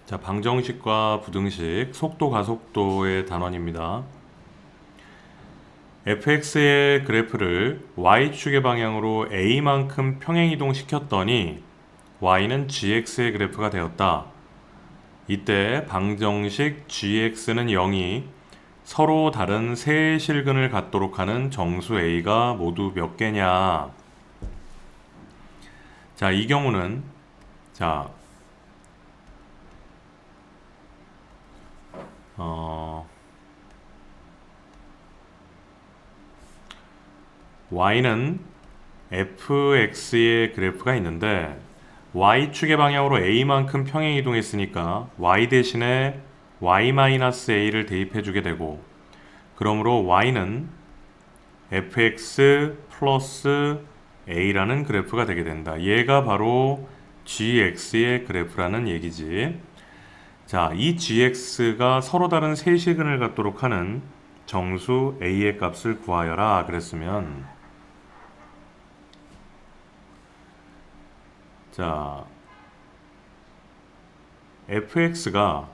자, 방정식과 부등식, 속도, 가속도의 단원입니다. fx의 그래프를 y축의 방향으로 a만큼 평행이동 시켰더니 y는 gx의 그래프가 되었다. 이때 방정식 gx는 0이 서로 다른 세 실근을 갖도록 하는 정수 a가 모두 몇 개냐. 자, 이 경우는 자, y는 fx의 그래프가 있는데 y축의 방향으로 a만큼 평행 이동했으니까 y 대신에 y-a를 대입해 주게 되고, 그러므로 y는 fx 플러스 a라는 그래프가 되게 된다. 얘가 바로 gx의 그래프라는 얘기지. 자, 이 gx가 서로 다른 세 시근을 갖도록 하는 정수 a의 값을 구하여라 그랬으면, 자, fx가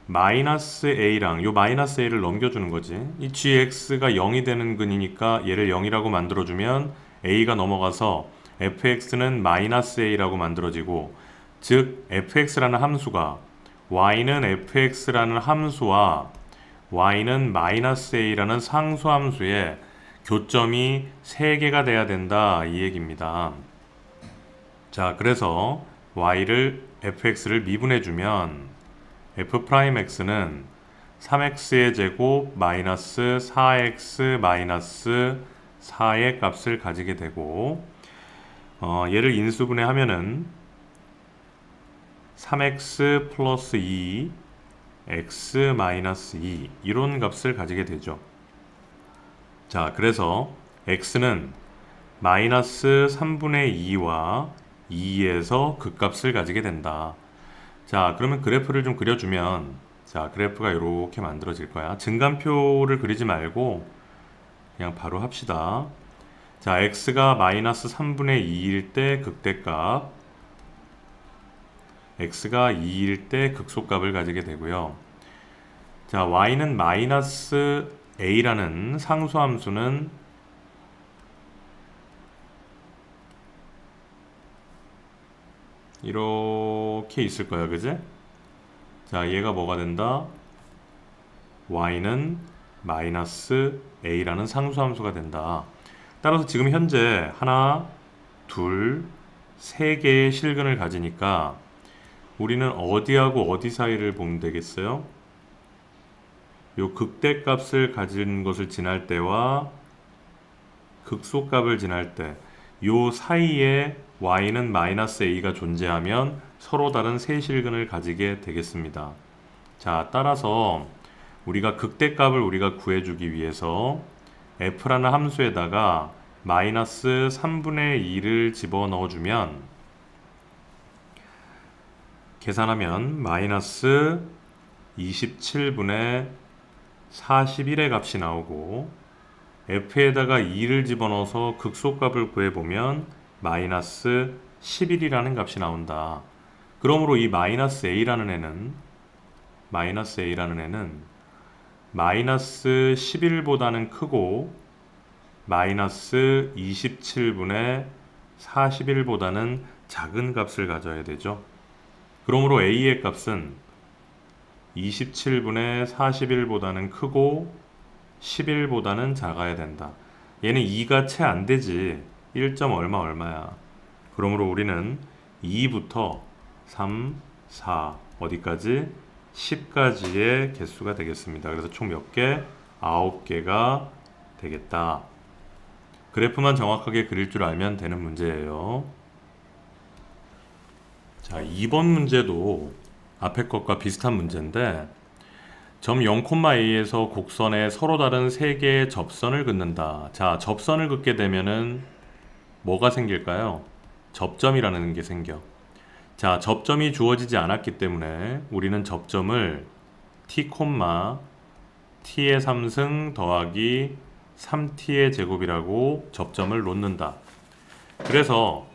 마이너스 a랑 요 마이너스 a를 넘겨주는 거지. 이 gx가 0이 되는 근이니까 얘를 0이라고 만들어주면 a가 넘어가서 fx는 마이너스 a라고 만들어지고, 즉 fx라는 함수가 y는 fx라는 함수와 y는 마이너스 a라는 상수함수의 교점이 3개가 돼야 된다, 이 얘기입니다. 자, 그래서 y를 fx를 미분해주면 f'x는 3x의 제곱 마이너스 4x 마이너스 4의 값을 가지게 되고, 얘를 인수분해하면은 3x 플러스 2 x 마이너스 2 이런 값을 가지게 되죠. 자, 그래서 x는 마이너스 3분의 2와 2에서 극값을 가지게 된다. 자, 그러면 그래프를 좀 그려주면, 자, 그래프가 이렇게 만들어질 거야. 증간표를 그리지 말고 그냥 바로 합시다. 자, x가 마이너스 3분의 2일 때 극대값, x가 2일 때 극소값을 가지게 되고요. 자, y는 마이너스 a라는 상수함수는 이렇게 있을 거야, 그지? 자, 얘가 뭐가 된다? y는 마이너스 a라는 상수함수가 된다. 따라서 지금 현재 하나, 둘, 세 개의 실근을 가지니까 우리는 어디하고 어디 사이를 보면 되겠어요? 요 극대값을 가진 것을 지날 때와 극소값을 지날 때, 요 사이에 y는 마이너스 a가 존재하면 서로 다른 세 실근을 가지게 되겠습니다. 자, 따라서 우리가 극대값을 우리가 구해주기 위해서 f라는 함수에다가 마이너스 3분의 2를 집어넣어주면, 계산하면 마이너스 27분의 41의 값이 나오고, f에다가 2를 집어넣어서 극소값을 구해보면 마이너스 11이라는 값이 나온다. 그러므로 이 마이너스 a라는 애는 마이너스 11보다는 크고 마이너스 27분의 41보다는 작은 값을 가져야 되죠. 그러므로 a의 값은 27분의 41보다는 크고 11보다는 작아야 된다. 얘는 2가 채 안 되지. 1. 얼마야. 그러므로 우리는 2부터 3, 4 어디까지? 10까지의 개수가 되겠습니다. 그래서 총 몇 개? 9개가 되겠다. 그래프만 정확하게 그릴 줄 알면 되는 문제예요. 자, 2번 문제도 앞에 것과 비슷한 문제인데, 점 0,a에서 곡선에 서로 다른 세 개의 접선을 긋는다. 자, 접선을 긋게 되면은 뭐가 생길까요? 접점이라는 게 생겨. 자, 접점이 주어지지 않았기 때문에 우리는 접점을 t, t의 3승 더하기 3t의 제곱이라고 접점을 놓는다. 그래서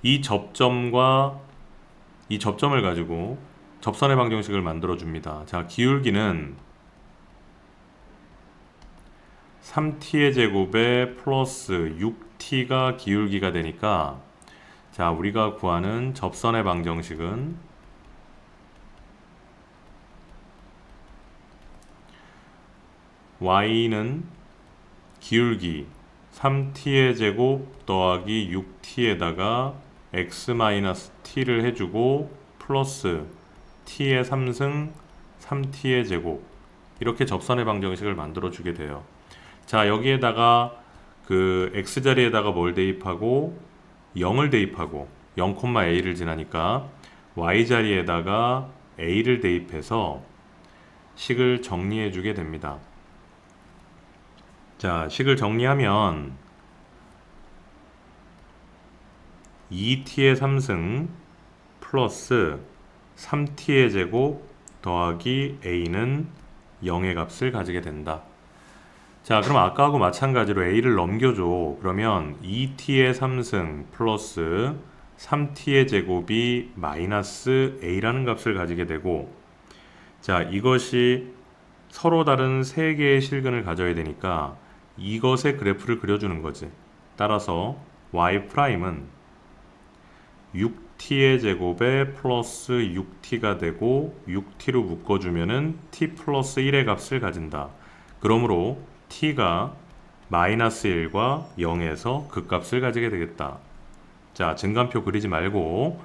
이 접점과 이 접점을 가지고 접선의 방정식을 만들어 줍니다. 자, 기울기는 3t의 제곱에 플러스 6t가 기울기가 되니까, 자, 우리가 구하는 접선의 방정식은 y는 기울기 3t의 제곱 더하기 6t에다가 x-t를 해주고 플러스 t의 3승 3t의 제곱, 이렇게 접선의 방정식을 만들어 주게 돼요. 자, 여기에다가 그 x자리에다가 뭘 대입하고 0을 대입하고 0,a를 지나니까 y자리에다가 a를 대입해서 식을 정리해 주게 됩니다. 자, 식을 정리하면 2t의 3승 플러스 3t의 제곱 더하기 a는 0의 값을 가지게 된다. 자, 그럼 아까하고 마찬가지로 a를 넘겨줘. 그러면 2t의 3승 플러스 3t의 제곱이 마이너스 a라는 값을 가지게 되고, 자, 이것이 서로 다른 3개의 실근을 가져야 되니까 이것의 그래프를 그려주는 거지. 따라서 y'은 6t의 제곱에 플러스 6t가 되고 6t로 묶어주면은 t 플러스 1의 값을 가진다. 그러므로 t가 마이너스 1과 0에서 그 값을 가지게 되겠다. 자, 증간표 그리지 말고,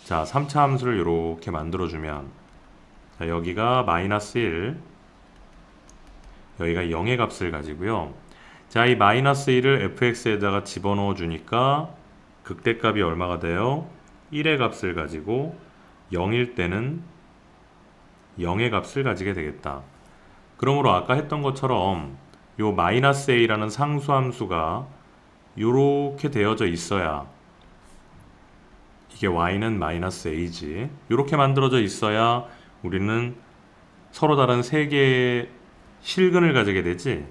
자, 3차 함수를 이렇게 만들어주면, 자, 여기가 마이너스 1, 여기가 0의 값을 가지고요. 자, 이 마이너스 1을 fx에다가 집어넣어 주니까 극대값이 얼마가 돼요? 1의 값을 가지고 0일 때는 0의 값을 가지게 되겠다. 그러므로 아까 했던 것처럼 요 마이너스 a라는 상수함수가 요렇게 되어져 있어야, 이게 y는 마이너스 a지, 요렇게 만들어져 있어야 우리는 서로 다른 3개의 실근을 가지게 되지.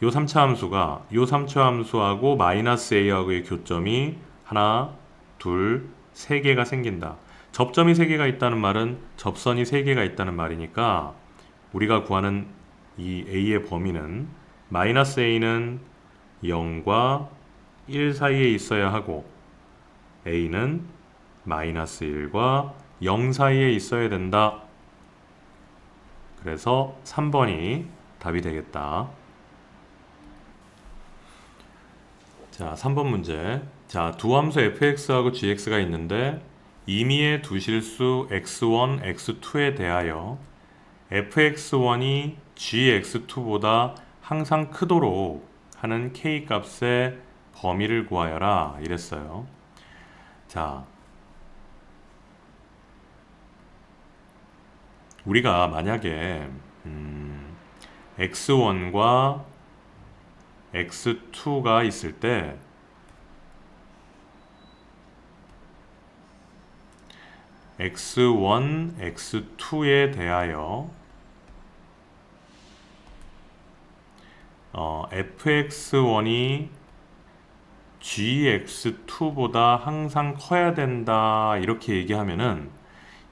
요 3차 함수가 요 3차 함수하고 마이너스 a하고의 교점이 하나, 둘, 3개가 생긴다. 접점이 3개가 있다는 말은 접선이 3개가 있다는 말이니까 우리가 구하는 이 a의 범위는 마이너스 a는 0과 1 사이에 있어야 하고 a는 마이너스 1과 0 사이에 있어야 된다. 그래서 3번이 답이 되겠다. 자, 3번 문제. 자, 두 함수 fx하고 gx가 있는데 임의의 두 실수 x1, x2에 대하여 fx1이 gx2보다 항상 크도록 하는 k 값의 범위를 구하여라 이랬어요. 자, 우리가 만약에 x1과 x2가 있을 때 x1, x2에 대하여 fx1이 gx2보다 항상 커야 된다 이렇게 얘기하면은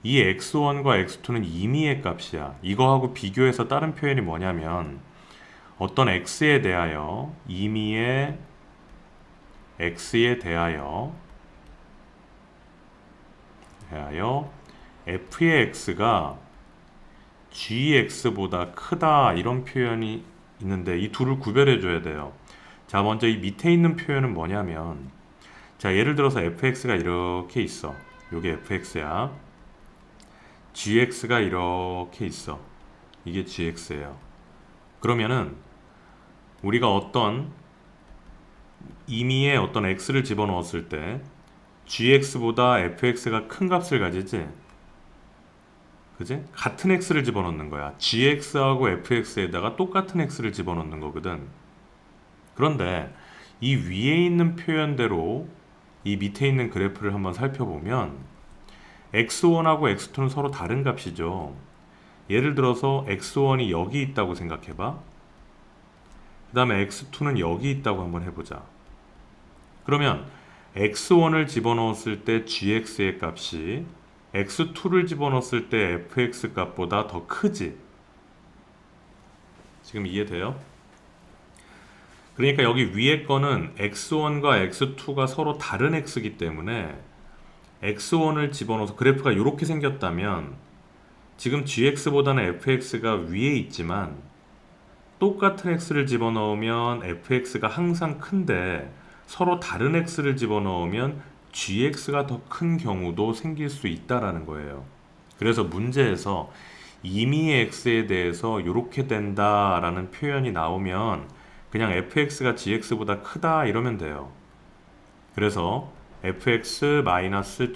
이 x1과 x2는 임의의 값이야. 이거하고 비교해서 다른 표현이 뭐냐면 어떤 x에 대하여 임의의 x에 대하여 f의 x가 gx보다 크다 이런 표현이 있는데 이 둘을 구별해 줘야 돼요. 자, 먼저 이 밑에 있는 표현은 뭐냐면, 자, 예를 들어서 fx가 이렇게 있어. 요게 fx야. gx가 이렇게 있어. 이게 gx예요. 그러면은 우리가 어떤 임의의 어떤 x를 집어넣었을 때 gx보다 fx가 큰 값을 가지지? 그지? 같은 x를 집어넣는 거야. gx하고 fx에다가 똑같은 x를 집어넣는 거거든. 그런데 이 위에 있는 표현대로 이 밑에 있는 그래프를 한번 살펴보면 x1하고 x2는 서로 다른 값이죠. 예를 들어서 x1이 여기 있다고 생각해봐. 그 다음에 x2는 여기 있다고 한번 해보자. 그러면 x1을 집어넣었을 때 gx의 값이 x2를 집어넣었을 때 fx 값보다 더 크지. 지금 이해돼요? 그러니까 여기 위에 거는 x1과 x2가 서로 다른 x이기 때문에 x1을 집어넣어서 그래프가 이렇게 생겼다면 지금 gx보다는 fx가 위에 있지만 똑같은 x를 집어넣으면 fx가 항상 큰데 서로 다른 x를 집어넣으면 gx가 더 큰 경우도 생길 수 있다라는 거예요. 그래서 문제에서 임의의 x에 대해서 이렇게 된다라는 표현이 나오면 그냥 fx가 gx보다 크다 이러면 돼요. 그래서 fx-gx가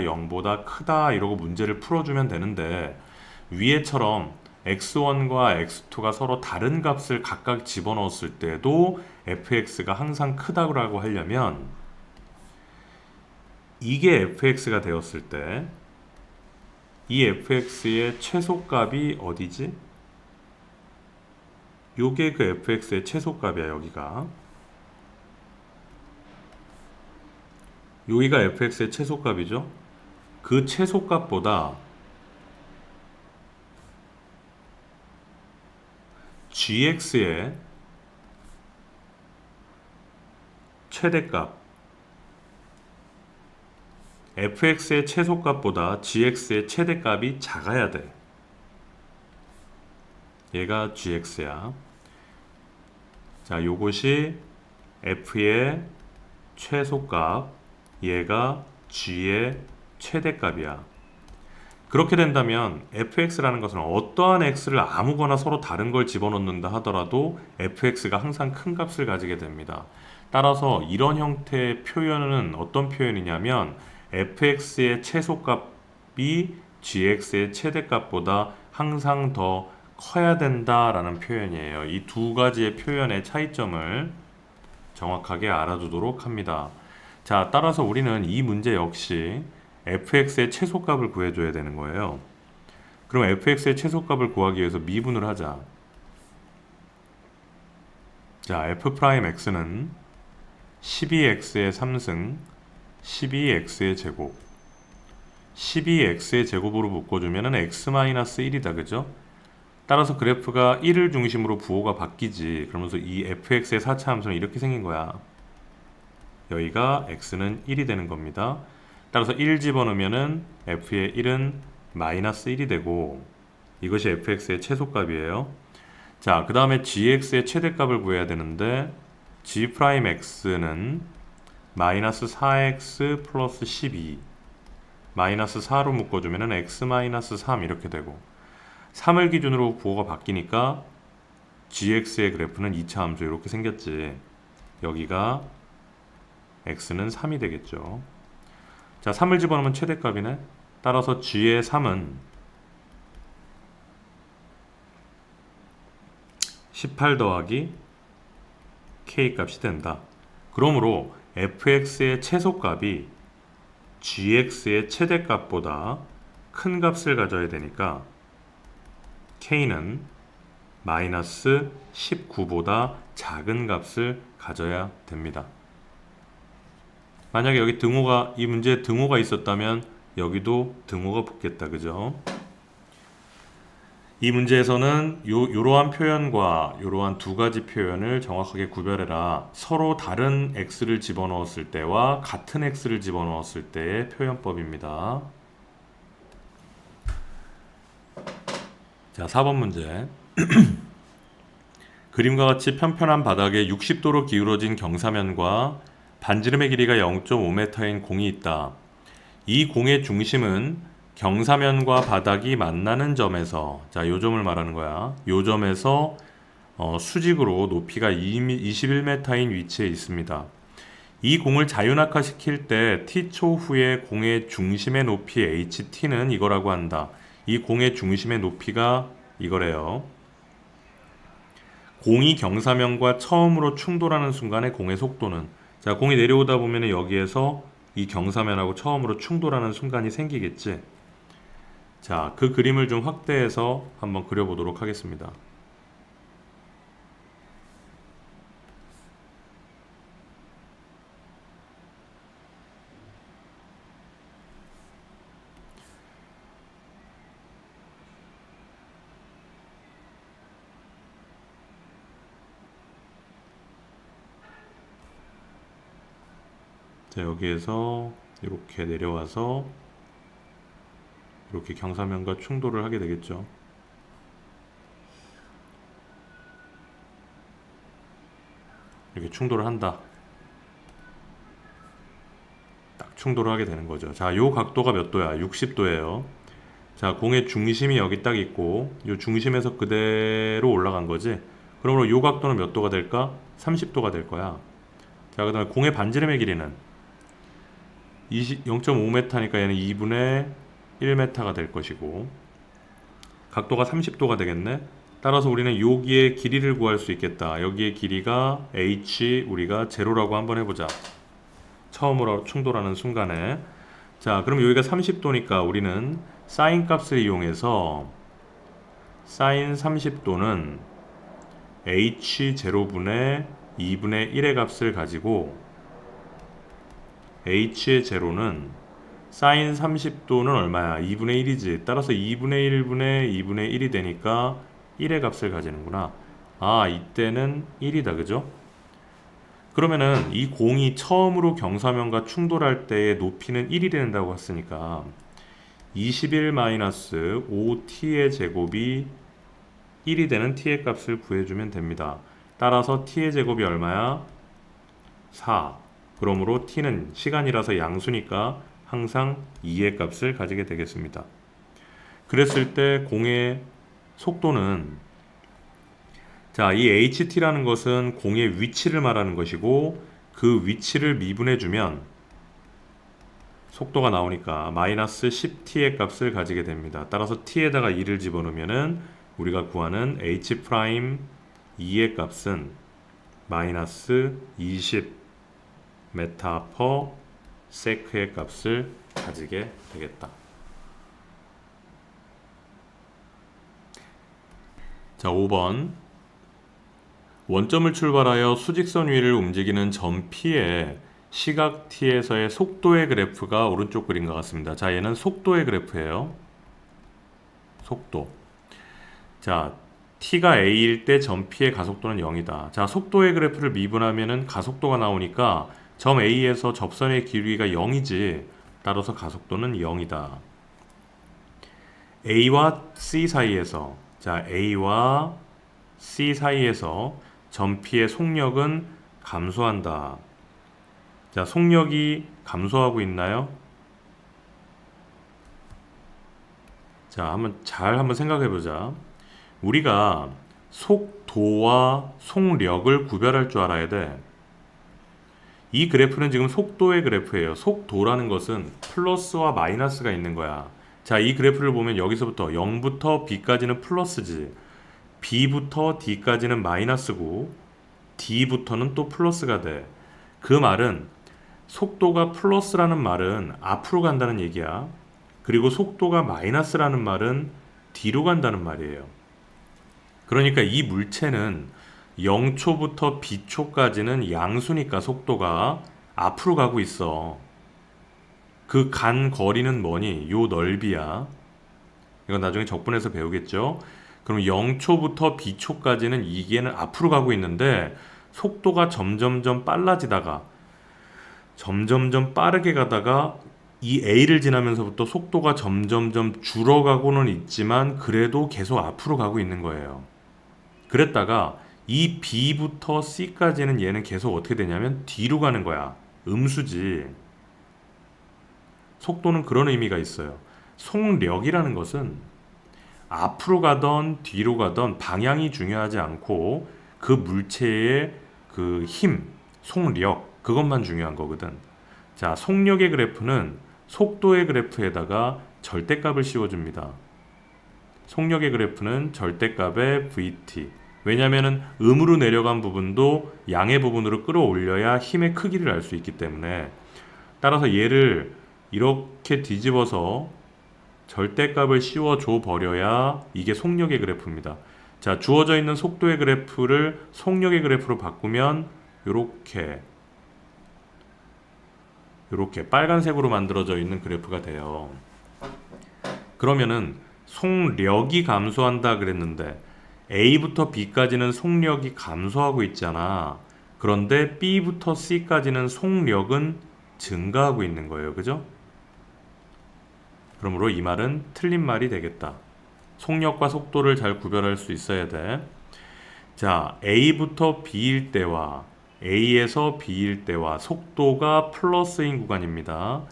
0보다 크다 이러고 문제를 풀어주면 되는데 위에처럼 x1과 x2가 서로 다른 값을 각각 집어넣었을 때도 fx가 항상 크다고 하려면 이게 fx가 되었을 때 이 fx의 최소값이 어디지? 요게 그 fx의 최소값이야. 여기가 fx의 최소값이죠. 그 최소값보다 gx의 최대값, fx의 최소값보다 gx의 최대값이 작아야 돼. 얘가 gx야. 자, 요것이 f의 최소값, 얘가 g의 최대값이야. 그렇게 된다면 fx라는 것은 어떠한 x를 아무거나 서로 다른 걸 집어넣는다 하더라도 fx가 항상 큰 값을 가지게 됩니다. 따라서 이런 형태의 표현은 어떤 표현이냐면 fx의 최소값이 gx의 최대값보다 항상 더 커야 된다라는 표현이에요. 이 두 가지의 표현의 차이점을 정확하게 알아두도록 합니다. 자, 따라서 우리는 이 문제 역시 fx의 최소값을 구해줘야 되는 거예요. 그럼 fx의 최소값을 구하기 위해서 미분을 하자. 자, f'x는 12x의 3승 12x의 제곱 12x의 제곱으로 묶어주면 x-1이다. 그죠? 따라서 그래프가 1을 중심으로 부호가 바뀌지. 그러면서 이 fx의 4차 함수는 이렇게 생긴 거야. 여기가 x는 1이 되는 겁니다. 따라서 1 집어넣으면 f의 1은 마이너스 1이 되고 이것이 fx의 최소값이에요. 자, 그 다음에 gx의 최대값을 구해야 되는데 g'x는 마이너스 4x 플러스 12 마이너스 4로 묶어주면 x-3 이렇게 되고 3을 기준으로 부호가 바뀌니까 gx의 그래프는 2차 함수 이렇게 생겼지. 여기가 x는 3이 되겠죠. 자, 3을 집어넣으면 최대값이네. 따라서 g의 3은 18 더하기 k 값이 된다. 그러므로 fx의 최소값이 gx의 최대값보다 큰 값을 가져야 되니까 k는 마이너스 19보다 작은 값을 가져야 됩니다. 만약에 여기 등호가 이 문제에 등호가 있었다면 여기도 등호가 붙겠다. 그죠? 이 문제에서는 이러한 표현과 이러한 두 가지 표현을 정확하게 구별해라. 서로 다른 x를 집어넣었을 때와 같은 x를 집어넣었을 때의 표현법입니다. 자, 4번 문제. 그림과 같이 편편한 바닥에 60도로 기울어진 경사면과 반지름의 길이가 0.5m인 공이 있다. 이 공의 중심은 경사면과 바닥이 만나는 점에서, 자, 요 점을 말하는 거야. 요 점에서 수직으로 높이가 21m인 위치에 있습니다. 이 공을 자유낙하시킬 때 t초 후에 공의 중심의 높이 ht는 이거라고 한다. 이 공의 중심의 높이가 이거래요. 공이 경사면과 처음으로 충돌하는 순간의 공의 속도는, 자, 공이 내려오다 보면 여기에서 이 경사면하고 처음으로 충돌하는 순간이 생기겠지. 자, 그 그림을 좀 확대해서 한번 그려보도록 하겠습니다. 자, 여기에서 이렇게 내려와서 이렇게 경사면과 충돌을 하게 되겠죠. 이렇게 충돌을 한다. 딱 충돌을 하게 되는 거죠. 자, 요 각도가 몇 도야? 60도예요. 자, 공의 중심이 여기 딱 있고 요 중심에서 그대로 올라간 거지. 그러므로 요 각도는 몇 도가 될까? 30도가 될 거야. 자, 그 다음에 공의 반지름의 길이는 0.5m니까 얘는 2분의 1m가 될 것이고 각도가 30도가 되겠네. 따라서 우리는 여기의 길이를 구할 수 있겠다. 여기의 길이가 h 우리가 제로라고 한번 해보자. 처음으로 충돌하는 순간에. 자, 그럼 여기가 30도니까 우리는 사인 값을 이용해서 사인 30도는 h 제로분의 2분의 1의 값을 가지고 h의 제로는 사인 30도는 얼마야? 2분의 1이지. 따라서 2분의 1분의 2분의 1이 되니까 1의 값을 가지는구나. 아, 이때는 1이다. 그죠? 그러면은 이 공이 처음으로 경사면과 충돌할 때의 높이는 1이 된다고 했으니까 21-5t의 제곱이 1이 되는 t의 값을 구해주면 됩니다. 따라서 t의 제곱이 얼마야? 4. 그러므로 t는 시간이라서 양수니까 항상 2의 값을 가지게 되겠습니다. 그랬을 때 공의 속도는 자, 이 ht라는 것은 공의 위치를 말하는 것이고 그 위치를 미분해주면 속도가 나오니까 마이너스 10t의 값을 가지게 됩니다. 따라서 t에다가 2를 집어넣으면은 우리가 구하는 h 프라임 2의 값은 마이너스 20 메타 퍼 세크의 값을 가지게 되겠다. 자, 5번 원점을 출발하여 수직선 위를 움직이는 점 P의 시각 T에서의 속도의 그래프가 오른쪽 그림과 같습니다. 자, 얘는 속도의 그래프예요. 속도. 자, T가 A일 때 점 P의 가속도는 0이다. 자, 속도의 그래프를 미분하면은 가속도가 나오니까 점 A에서 접선의 길이가 0이지. 따라서 가속도는 0이다. A와 C 사이에서 자, A와 C 사이에서 점 P의 속력은 감소한다. 자, 속력이 감소하고 있나요? 자, 한번 생각해 보자. 우리가 속도와 속력을 구별할 줄 알아야 돼. 이 그래프는 지금 속도의 그래프예요. 속도라는 것은 플러스와 마이너스가 있는 거야. 자, 이 그래프를 보면 여기서부터 0부터 B까지는 플러스지. B부터 D까지는 마이너스고 D부터는 또 플러스가 돼. 그 말은 속도가 플러스라는 말은 앞으로 간다는 얘기야. 그리고 속도가 마이너스라는 말은 뒤로 간다는 말이에요. 그러니까 이 물체는 0초부터 B초까지는 양수니까 속도가 앞으로 가고 있어. 그 간 거리는 뭐니? 요 넓이야. 이건 나중에 적분해서 배우겠죠? 그럼 0초부터 B초까지는 이게는 앞으로 가고 있는데 속도가 점점점 빨라지다가 점점점 빠르게 가다가 이 A를 지나면서부터 속도가 점점점 줄어가고는 있지만 그래도 계속 앞으로 가고 있는 거예요. 그랬다가 이 B부터 C까지는 얘는 계속 어떻게 되냐면 뒤로 가는 거야. 음수지. 속도는 그런 의미가 있어요. 속력이라는 것은 앞으로 가던 뒤로 가던 방향이 중요하지 않고 그 물체의 그 힘, 속력 그것만 중요한 거거든. 자, 속력의 그래프는 속도의 그래프에다가 절대값을 씌워줍니다. 속력의 그래프는 절대값의 VT. 왜냐면은 음으로 내려간 부분도 양의 부분으로 끌어올려야 힘의 크기를 알 수 있기 때문에 따라서 얘를 이렇게 뒤집어서 절대값을 씌워줘 버려야 이게 속력의 그래프입니다. 자, 주어져 있는 속도의 그래프를 속력의 그래프로 바꾸면 요렇게 빨간색으로 만들어져 있는 그래프가 돼요. 그러면은 속력이 감소한다 그랬는데 A부터 B까지는 속력이 감소하고 있잖아. 그런데 B부터 C까지는 속력은 증가하고 있는 거예요. 그죠? 그러므로 이 말은 틀린 말이 되겠다. 속력과 속도를 잘 구별할 수 있어야 돼. 자, A부터 B일 때와 A에서 B일 때와 속도가 플러스인 구간입니다.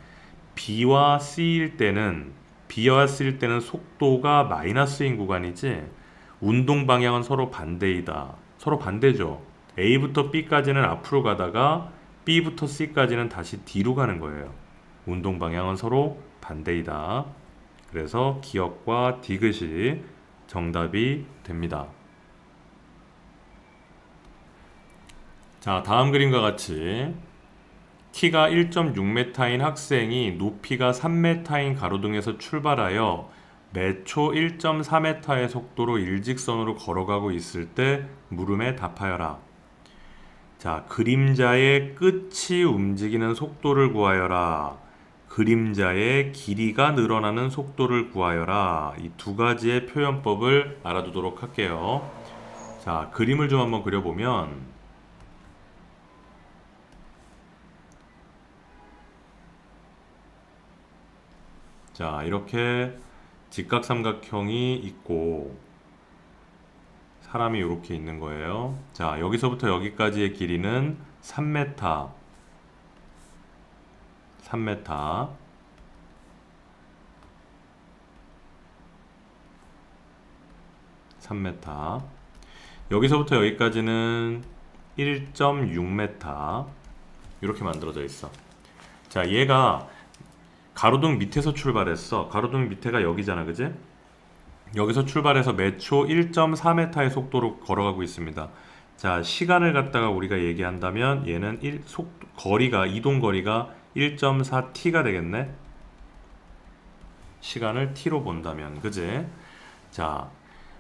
B와 C일 때는 속도가 마이너스인 구간이지 운동 방향은 서로 반대이다. 서로 반대죠. A부터 B까지는 앞으로 가다가 B부터 C까지는 다시 뒤로 가는 거예요. 운동 방향은 서로 반대이다. 그래서 기억과 디귿이 정답이 됩니다. 자, 다음 그림과 같이 키가 1.6m인 학생이 높이가 3m인 가로등에서 출발하여 매초 1.4m의 속도로 일직선으로 걸어가고 있을 때 물음에 답하여라. 자, 그림자의 끝이 움직이는 속도를 구하여라. 그림자의 길이가 늘어나는 속도를 구하여라. 이 두 가지의 표현법을 알아두도록 할게요. 자, 그림을 좀 한번 그려보면 자, 이렇게 직각삼각형이 있고 사람이 이렇게 있는 거예요. 자, 여기서부터 여기까지의 길이는 3m. 3m. 여기서부터 여기까지는 1.6m. 이렇게 만들어져 있어. 자, 얘가 가로등 밑에서 출발했어. 가로등 밑에가 여기잖아, 그지? 여기서 출발해서 매초 1.4m의 속도로 걸어가고 있습니다. 자, 시간을 갖다가 우리가 얘기한다면 얘는 이동 거리가 1.4t가 되겠네. 시간을 t로 본다면, 그지? 자,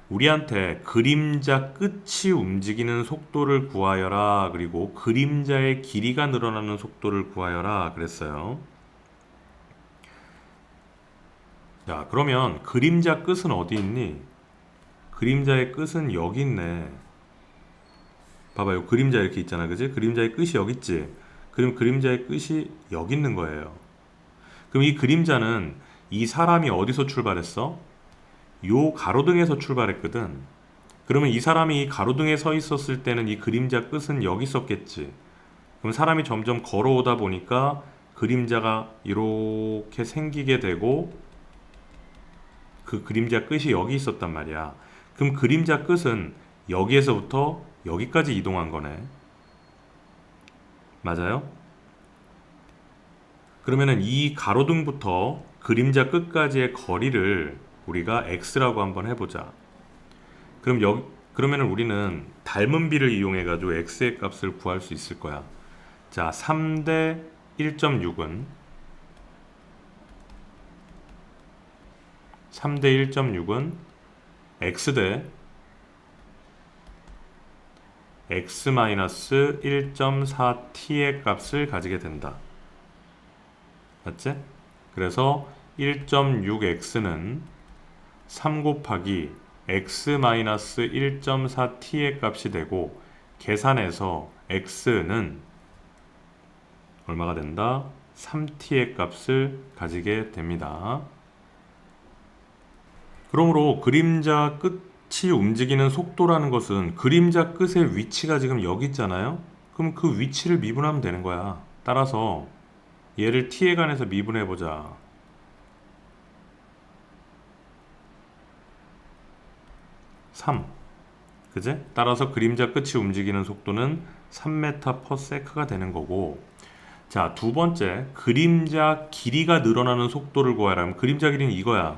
우리한테 그림자 끝이 움직이는 속도를 구하여라. 그리고 그림자의 길이가 늘어나는 속도를 구하여라. 그랬어요. 자, 그러면 그림자 끝은 어디 있니? 그림자의 끝은 여기 있네. 봐봐요. 그림자 이렇게 있잖아. 그지? 그림자의 끝이 여기 있지? 그럼 그림자의 끝이 여기 있는 거예요. 그럼 이 그림자는 이 사람이 어디서 출발했어? 요 가로등에서 출발했거든. 그러면 이 사람이 이 가로등에 서 있었을 때는 이 그림자 끝은 여기 있었겠지. 그럼 사람이 점점 걸어오다 보니까 그림자가 이렇게 생기게 되고 그 그림자 끝이 여기 있었단 말이야. 그럼 그림자 끝은 여기에서부터 여기까지 이동한 거네. 맞아요? 그러면은 이 가로등부터 그림자 끝까지의 거리를 우리가 x라고 한번 해보자. 그러면은 우리는 닮은 비를 이용해 가지고 x의 값을 구할 수 있을 거야. 자, 3대 1.6은 3대 1.6은 x-1.4t의 값을 가지게 된다. 맞지? 그래서 1.6x는 3 곱하기 x-1.4t의 값이 되고 계산해서 x는 얼마가 된다? 3t의 값을 가지게 됩니다. 그러므로 그림자 끝이 움직이는 속도라는 것은 그림자 끝의 위치가 지금 여기 있잖아요. 그럼 그 위치를 미분하면 되는 거야. 따라서 얘를 t에 관해서 미분해 보자. 3. 그제? 따라서 그림자 끝이 움직이는 속도는 3m/s가 되는 거고. 자, 두 번째, 그림자 길이가 늘어나는 속도를 구하라면 그림자 길이는 이거야.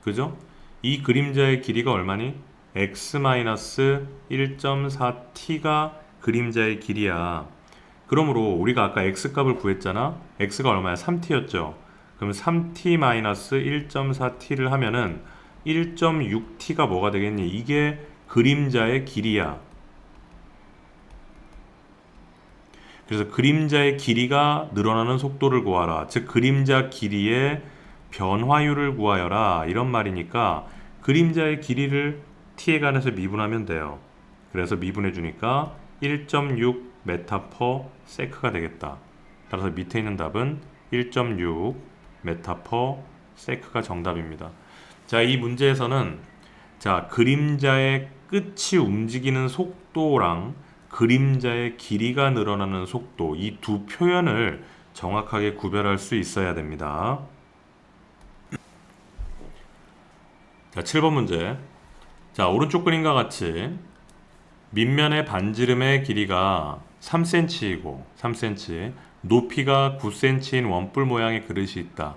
그죠? 이 그림자의 길이가 얼마니? x-1.4t가 그림자의 길이야. 그러므로 우리가 아까 x값을 구했잖아. x가 얼마야? 3t였죠. 그럼 3t-1.4t를 하면은 1.6t가 뭐가 되겠니? 이게 그림자의 길이야. 그래서 그림자의 길이가 늘어나는 속도를 구하라. 즉 그림자 길이의 변화율을 구하여라. 이런 말이니까 그림자의 길이를 t에 관해서 미분하면 돼요. 그래서 미분해 주니까 1.6 메타 퍼 세크가 되겠다. 따라서 밑에 있는 답은 1.6 메타 퍼 세크가 정답입니다. 자, 이 문제에서는 자, 그림자의 끝이 움직이는 속도랑 그림자의 길이가 늘어나는 속도, 이 두 표현을 정확하게 구별할 수 있어야 됩니다. 자, 7번 문제. 자, 오른쪽 그림과 같이 밑면의 반지름의 길이가 3cm이고 3cm, 높이가 9cm인 원뿔 모양의 그릇이 있다.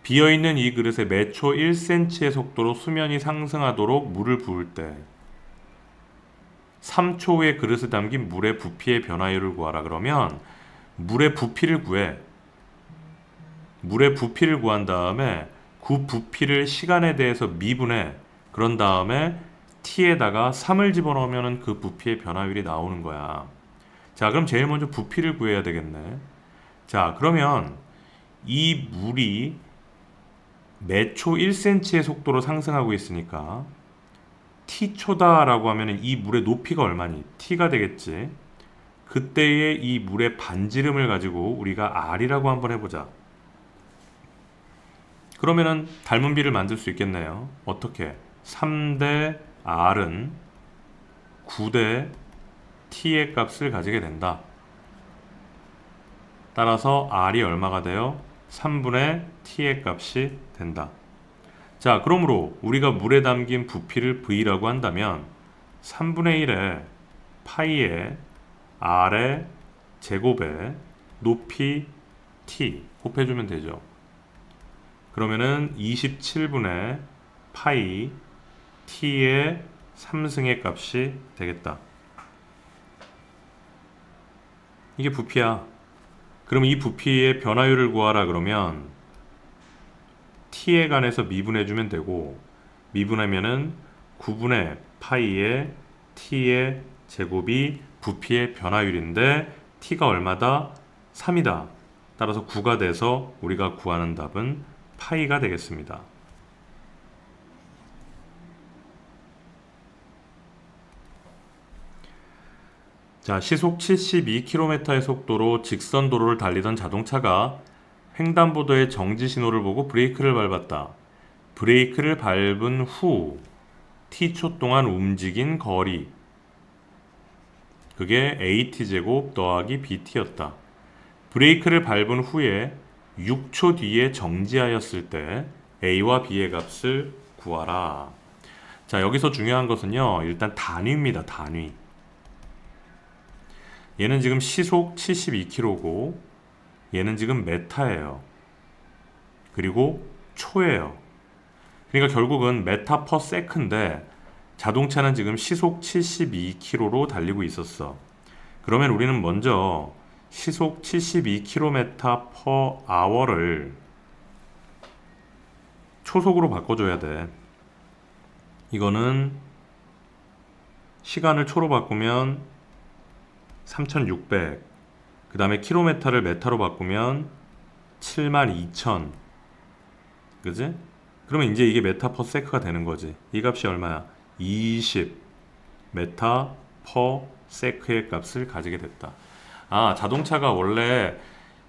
비어있는 이 그릇에 매초 1cm의 속도로 수면이 상승하도록 물을 부을 때 3초 후에 그릇에 담긴 물의 부피의 변화율을 구하라. 그러면 물의 부피를 구해. 물의 부피를 구한 다음에 그 부피를 시간에 대해서 미분해. 그런 다음에 t에다가 3을 집어넣으면 그 부피의 변화율이 나오는 거야. 자, 그럼 제일 먼저 부피를 구해야 되겠네. 자, 그러면 이 물이 매초 1cm의 속도로 상승하고 있으니까 t초다라고 하면 이 물의 높이가 얼마니? t가 되겠지. 그때의 이 물의 반지름을 가지고 우리가 r이라고 한번 해보자. 그러면은 닮은 비를 만들 수 있겠네요. 어떻게? 3대 r은 9대 t의 값을 가지게 된다. 따라서 r이 얼마가 돼요? 3분의 t의 값이 된다. 자, 그러므로 우리가 물에 담긴 부피를 v라고 한다면 3분의 1에 파이에 r의 제곱에 높이 t 곱해주면 되죠. 그러면은 27분의 파이 t의 3승의 값이 되겠다. 이게 부피야. 그럼 이 부피의 변화율을 구하라 그러면 t에 관해서 미분해주면 되고, 미분하면은 9분의 파이의 t의 제곱이 부피의 변화율인데 t가 얼마다? 3이다. 따라서 9가 돼서 우리가 구하는 답은 파이가 되겠습니다. 자, 시속 72km의 속도로 직선 도로를 달리던 자동차가 횡단보도의 정지 신호를 보고 브레이크를 밟았다. 브레이크를 밟은 후 t초 동안 움직인 거리, 그게 at제곱 더하기 bt였다. 브레이크를 밟은 후에 6초 뒤에 정지하였을 때 a와 b의 값을 구하라. 자, 여기서 중요한 것은요, 일단 단위입니다. 단위. 얘는 지금 시속 72km고 얘는 지금 메타예요. 그리고 초예요. 그러니까 결국은 메타 퍼 세컨인데 자동차는 지금 시속 72km로 달리고 있었어. 그러면 우리는 먼저 시속 72km per hour를 초속으로 바꿔줘야 돼. 이거는 시간을 초로 바꾸면 3600, 그 다음에 킬로미터를 메타로 바꾸면 72000, 그지? 그러면 이제 이게 메타 퍼 세크가 되는 거지. 이 값이 얼마야? 20 메타 퍼 세크의 값을 가지게 됐다. 아, 자동차가 원래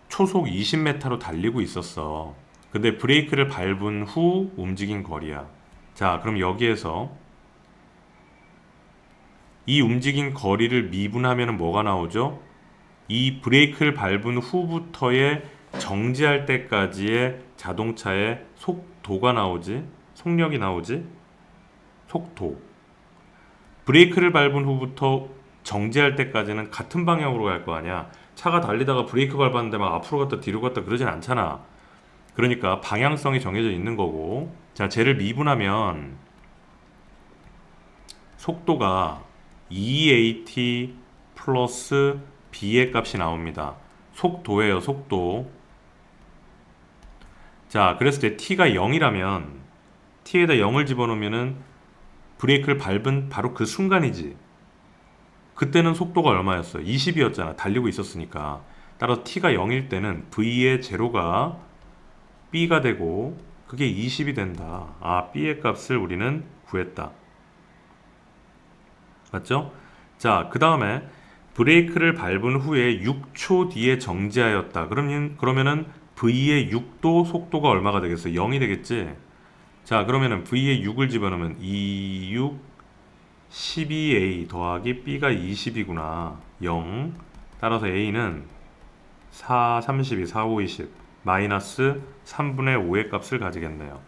초속 20m로 달리고 있었어. 근데 브레이크를 밟은 후 움직인 거리야. 자, 그럼 여기에서 이 움직인 거리를 미분하면 뭐가 나오죠? 이 브레이크를 밟은 후부터의 정지할 때까지의 자동차의 속도가 나오지? 속력이 나오지? 속도. 브레이크를 밟은 후부터 정지할 때까지는 같은 방향으로 갈 거 아니야. 차가 달리다가 브레이크 밟았는데 막 앞으로 갔다 뒤로 갔다 그러진 않잖아. 그러니까 방향성이 정해져 있는 거고. 자, 쟤를 미분하면 속도가 EAT 플러스 B의 값이 나옵니다. 속도예요, 속도. 자, 그랬을 때 T가 0이라면 T에다 0을 집어넣으면은 브레이크를 밟은 바로 그 순간이지. 그때는 속도가 얼마였어요? 20이었잖아. 달리고 있었으니까. 따라서 T가 0일 때는 V의 제로가 B가 되고 그게 20이 된다. 아, B의 값을 우리는 구했다. 맞죠? 자, 그 다음에 브레이크를 밟은 후에 6초 뒤에 정지하였다. 그러면은 V의 6도 속도가 얼마가 되겠어? 0이 되겠지? 자, 그러면은 V에 6을 집어넣으면 2, 6, 12A 더하기 B가 20이구나. 0. 따라서 A는 4, 32, 4, 5, 20. 마이너스 3분의 5의 값을 가지겠네요.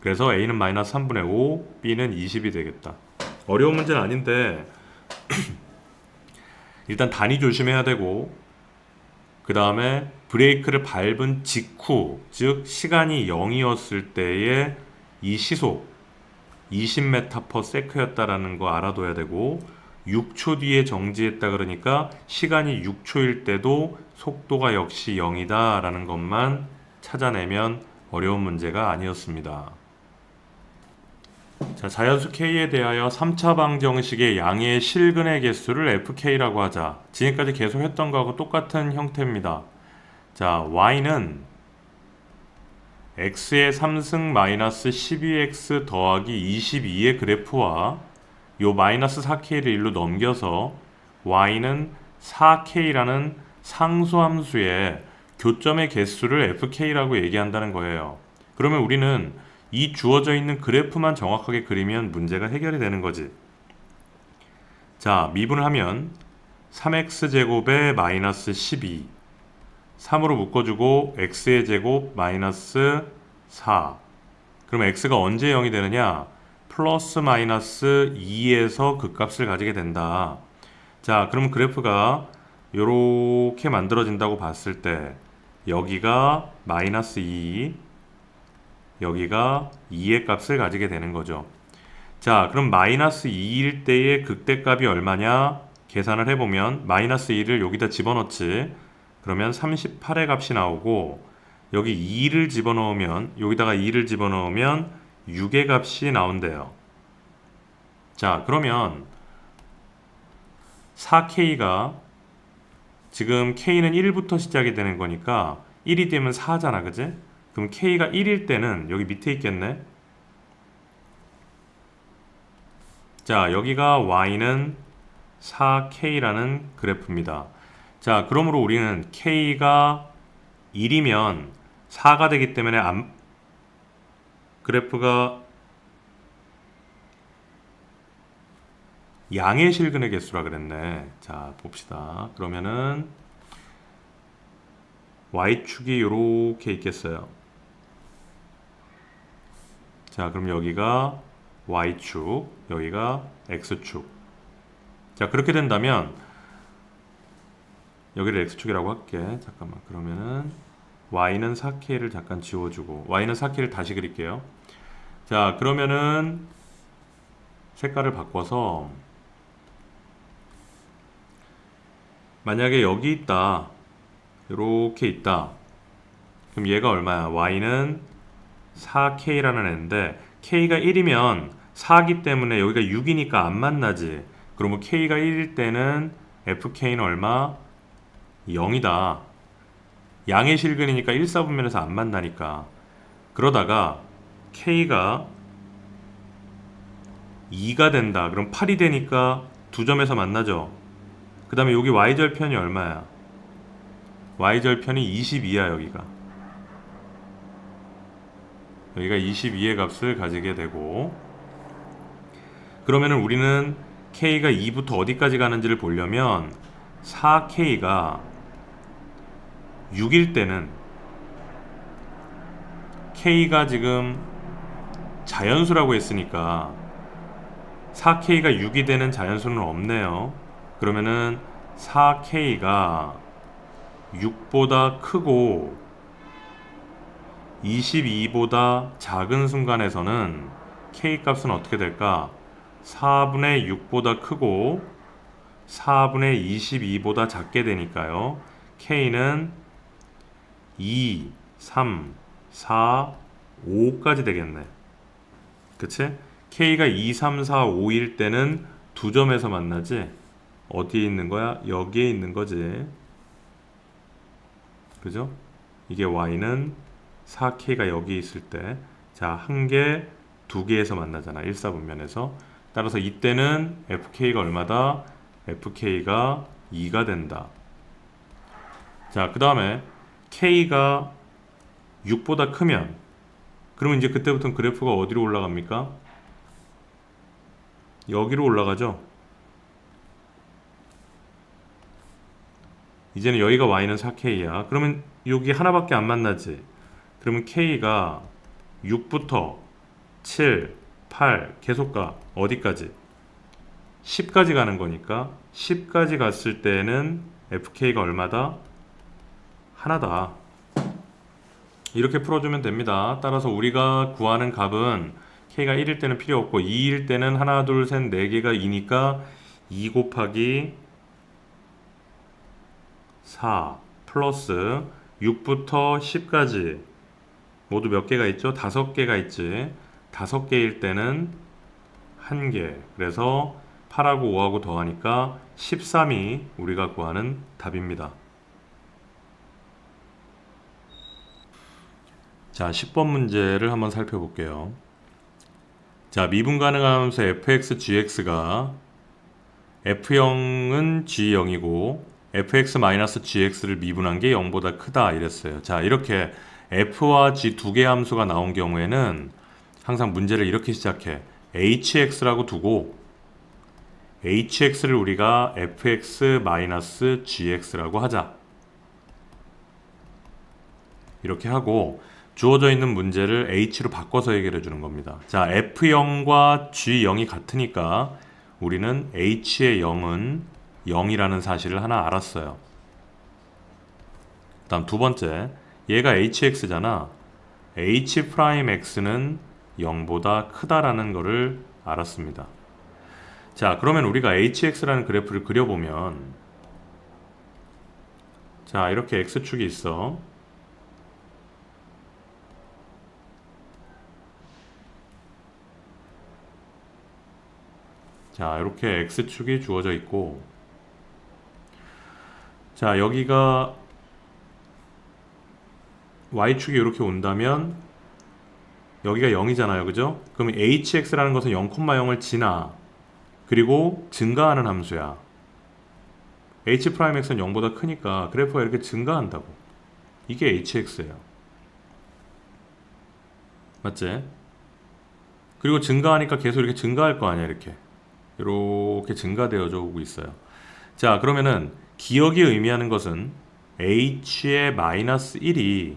그래서 A는 마이너스 3분의 5, B는 20이 되겠다. 어려운 문제는 아닌데 일단 단위 조심해야 되고, 그 다음에 브레이크를 밟은 직후, 즉 시간이 0이었을 때의 이 시속 20m/s였다라는 거 알아둬야 되고, 6초 뒤에 정지했다 그러니까 시간이 6초일 때도 속도가 역시 0이다 라는 것만 찾아내면 어려운 문제가 아니었습니다. 자, 자연수 K에 대하여 3차 방정식의 양의 실근의 개수를 FK라고 하자. 지금까지 계속 했던 거하고 똑같은 형태입니다. 자, Y는 X의 3승 마이너스 12X 더하기 22의 그래프와 요 마이너스 4K를 일로 넘겨서 Y는 4K라는 상수함수의 교점의 개수를 FK라고 얘기한다는 거예요. 그러면 우리는 이 주어져 있는 그래프만 정확하게 그리면 문제가 해결이 되는 거지. 자, 미분을 하면 3x제곱에 마이너스 12, 3으로 묶어주고 x의 제곱 마이너스 4. 그럼 x가 언제 0이 되느냐? 플러스 마이너스 2에서 그 값을 가지게 된다. 자, 그럼 그래프가 이렇게 만들어진다고 봤을 때 여기가 마이너스 2, 여기가 2의 값을 가지게 되는 거죠. 자, 그럼 마이너스 2일 때의 극대값이 얼마냐? 계산을 해보면 마이너스 2를 여기다 집어넣지. 그러면 38의 값이 나오고, 여기 2를 집어넣으면, 여기다가 2를 집어넣으면 6의 값이 나온대요. 자, 그러면 4K가 지금 K는 1부터 시작이 되는 거니까 1이 되면 4잖아, 그지? 그럼 K가 1일 때는 여기 밑에 있겠네. 자, 여기가 Y는 4K라는 그래프입니다. 자, 그러므로 우리는 K가 1이면 4가 되기 때문에 그래프가 양의 실근의 개수라 그랬네. 자, 봅시다. 그러면은 Y축이 이렇게 있겠어요. 자, 그럼 여기가 Y축, 여기가 X축. 자, 그렇게 된다면 여기를 X축이라고 할게. 잠깐만. 그러면은 Y는 4K를 잠깐 지워주고 Y는 4K를 다시 그릴게요. 자, 그러면은 색깔을 바꿔서 만약에 여기 있다, 이렇게 있다, 그럼 얘가 얼마야? Y는 4K라는 애인데 K가 1이면 4기 때문에 여기가 6이니까 안 만나지. 그러면 K가 1일 때는 FK는 얼마? 0이다. 양의 실근이니까 1사분면에서 안 만나니까. 그러다가 K가 2가 된다. 그럼 8이 되니까 두 점에서 만나죠. 그 다음에 여기 Y절편이 얼마야? Y절편이 22야. 여기가 22의 값을 가지게 되고, 그러면은 우리는 K가 2부터 어디까지 가는지를 보려면 4K가 6일 때는 K가 지금 자연수라고 했으니까 4K가 6이 되는 자연수는 없네요. 그러면은 4K가 6보다 크고 22보다 작은 순간에서는 K 값은 어떻게 될까? 4분의 6보다 크고 4분의 22보다 작게 되니까요. K는 2, 3, 4, 5까지 되겠네. 그치? K가 2, 3, 4, 5일 때는 두 점에서 만나지? 어디에 있는 거야? 여기에 있는 거지. 그죠? 이게 Y는 4K가 여기 있을 때, 자, 한 개, 두 개에서 만나잖아. 1사분면에서. 따라서 이때는 FK가 얼마다? fk가 2가 된다. 자, 그 다음에 k가 6보다 크면 그러면 이제 그때부터는 그래프가 어디로 올라갑니까? 여기로 올라가죠. 이제는 여기가 y는 4k야. 그러면 여기 하나밖에 안 만나지. 그러면 k가 6부터 7, 8 계속 가. 어디까지? 10까지 가는 거니까 10까지 갔을 때는 fk가 얼마다? 하나다. 이렇게 풀어주면 됩니다. 따라서 우리가 구하는 값은 k가 1일 때는 필요 없고 2일 때는 하나, 둘, 셋, 4개가 2니까 2 곱하기 4 플러스 6부터 10까지 모두 몇 개가 있죠? 5개가 있지. 5개일 때는 1개. 그래서 8하고 5하고 더하니까 13이 우리가 구하는 답입니다. 자, 10번 문제를 한번 살펴볼게요. 자, 미분 가능한 함수 fx, gx가 f0은 g0이고 fx-gx를 미분한 게 0보다 크다 이랬어요. 자, 이렇게 f와 g 두 개의 함수가 나온 경우에는 항상 문제를 이렇게 시작해. hx라고 두고 hx를 우리가 fx-gx라고 하자. 이렇게 하고 주어져 있는 문제를 h로 바꿔서 해결해 주는 겁니다. 자, f0과 g0이 같으니까 우리는 h의 0은 0이라는 사실을 하나 알았어요. 다음 두 번째, 얘가 hx잖아. h'x는 0보다 크다라는 거를 알았습니다. 자, 그러면 우리가 hx라는 그래프를 그려보면, 자, 이렇게 x축이 있어. 자, 이렇게 x축이 주어져 있고, 자, 여기가 y축이 이렇게 온다면 여기가 0이잖아요. 그죠? 그럼 hx라는 것은 0,0을 지나 그리고 증가하는 함수야. h'x는 0보다 크니까 그래프가 이렇게 증가한다고. 이게 hx예요. 맞지? 그리고 증가하니까 계속 이렇게 증가할 거 아니야. 이렇게 증가되어져 오고 있어요. 자, 그러면은 기억이 의미하는 것은 h의 마이너스 1이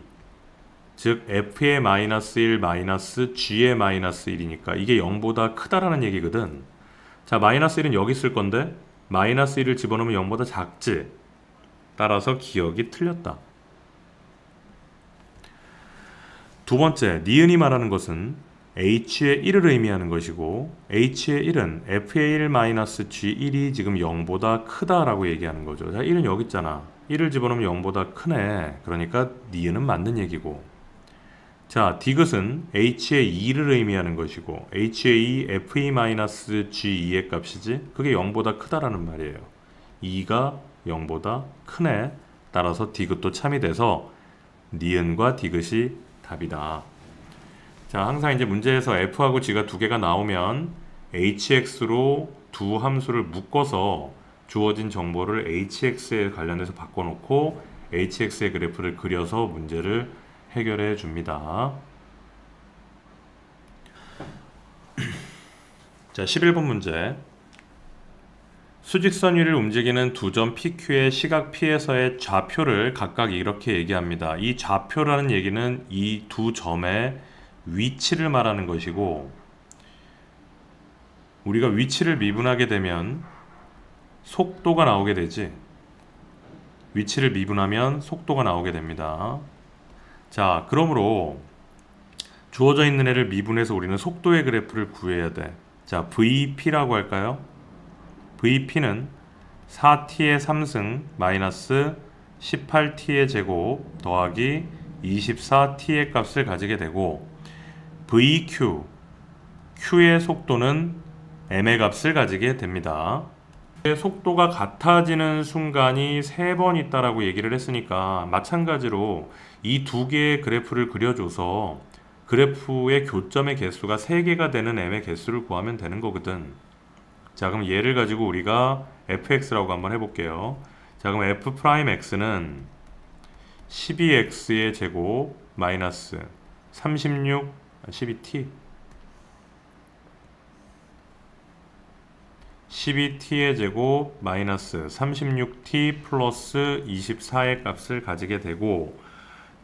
즉 f의 마이너스 1 마이너스 g의 마이너스 1이니까 이게 0보다 크다라는 얘기거든. 자, 마이너스 1은 여기 있을 건데 마이너스 1을 집어넣으면 0보다 작지. 따라서 기억이 틀렸다. 두 번째, 니은이 말하는 것은 h의 1을 의미하는 것이고 h의 1은 f의 1 마이너스 g1이 지금 0보다 크다라고 얘기하는 거죠. 자, 1은 여기 있잖아. 1을 집어넣으면 0보다 크네. 그러니까 니은은 맞는 얘기고. 자, 디귿은 h의 2를 의미하는 것이고 h의 2, fe-g2의 값이지 그게 0보다 크다라는 말이에요. 2가 0보다 크네. 따라서 디귿도 참이 돼서 니은과 디귿이 답이다. 자, 항상 이제 문제에서 f하고 g가 두 개가 나오면 hx로 두 함수를 묶어서 주어진 정보를 hx에 관련해서 바꿔놓고 hx의 그래프를 그려서 문제를 해결해 줍니다. 자, 11번 문제. 수직선 위를 움직이는 두 점 PQ의 시각 P에서의 좌표를 각각 이렇게 얘기합니다. 이 좌표라는 얘기는 이 두 점의 위치를 말하는 것이고 우리가 위치를 미분하게 되면 속도가 나오게 되지. 위치를 미분하면 속도가 나오게 됩니다. 자, 그러므로 주어져 있는 애를 미분해서 우리는 속도의 그래프를 구해야 돼. 자, VP라고 할까요? VP는 4t의 3승 마이너스 18t의 제곱 더하기 24t의 값을 가지게 되고 VQ, Q의 속도는 M의 값을 가지게 됩니다. 속도가 같아지는 순간이 3번 있다라고 얘기를 했으니까 마찬가지로 이 두 개의 그래프를 그려줘서 그래프의 교점의 개수가 3개가 되는 M의 개수를 구하면 되는 거거든. 자, 그럼 얘를 가지고 우리가 fx라고 한번 해볼게요. 자, 그럼 f 프라임 x는 12x의 제곱 마이너스 12t 12t의 제곱 마이너스 36t 플러스 24의 값을 가지게 되고,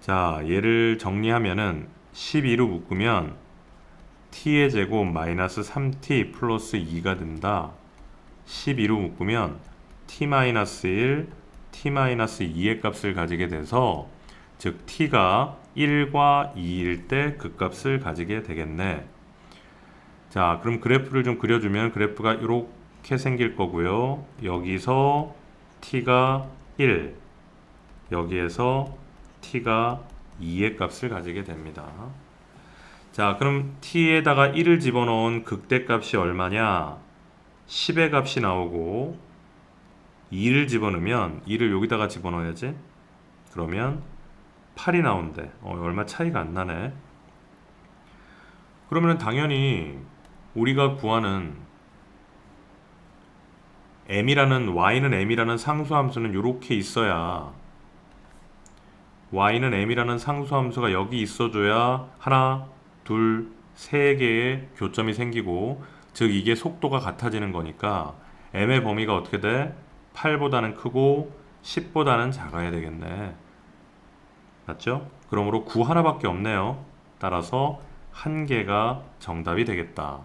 자, 얘를 정리하면은 12로 묶으면 t의 제곱 마이너스 3t 플러스 2가 된다. 12로 묶으면 t 마이너스 1, t 마이너스 2의 값을 가지게 돼서, 즉 t가 1과 2일 때 그 값을 가지게 되겠네. 자, 그럼 그래프를 좀 그려주면 그래프가 이렇게 생길 거고요. 여기서 t가 1, 여기에서 t가 2의 값을 가지게 됩니다. 자, 그럼 t에다가 1을 집어넣은 극대값이 얼마냐? 10의 값이 나오고, 2를 집어넣으면 2를 여기다가 집어넣어야지. 그러면 8이 나온대. 얼마 차이가 안 나네. 그러면 당연히 우리가 구하는 y는 m이라는 상수함수는 이렇게 있어야, y는 m이라는 상수함수가 여기 있어줘야 하나, 둘, 세 개의 교점이 생기고, 즉 이게 속도가 같아지는 거니까 m의 범위가 어떻게 돼? 8보다는 크고 10보다는 작아야 되겠네. 맞죠? 그러므로 9 하나밖에 없네요. 따라서 한 개가 정답이 되겠다.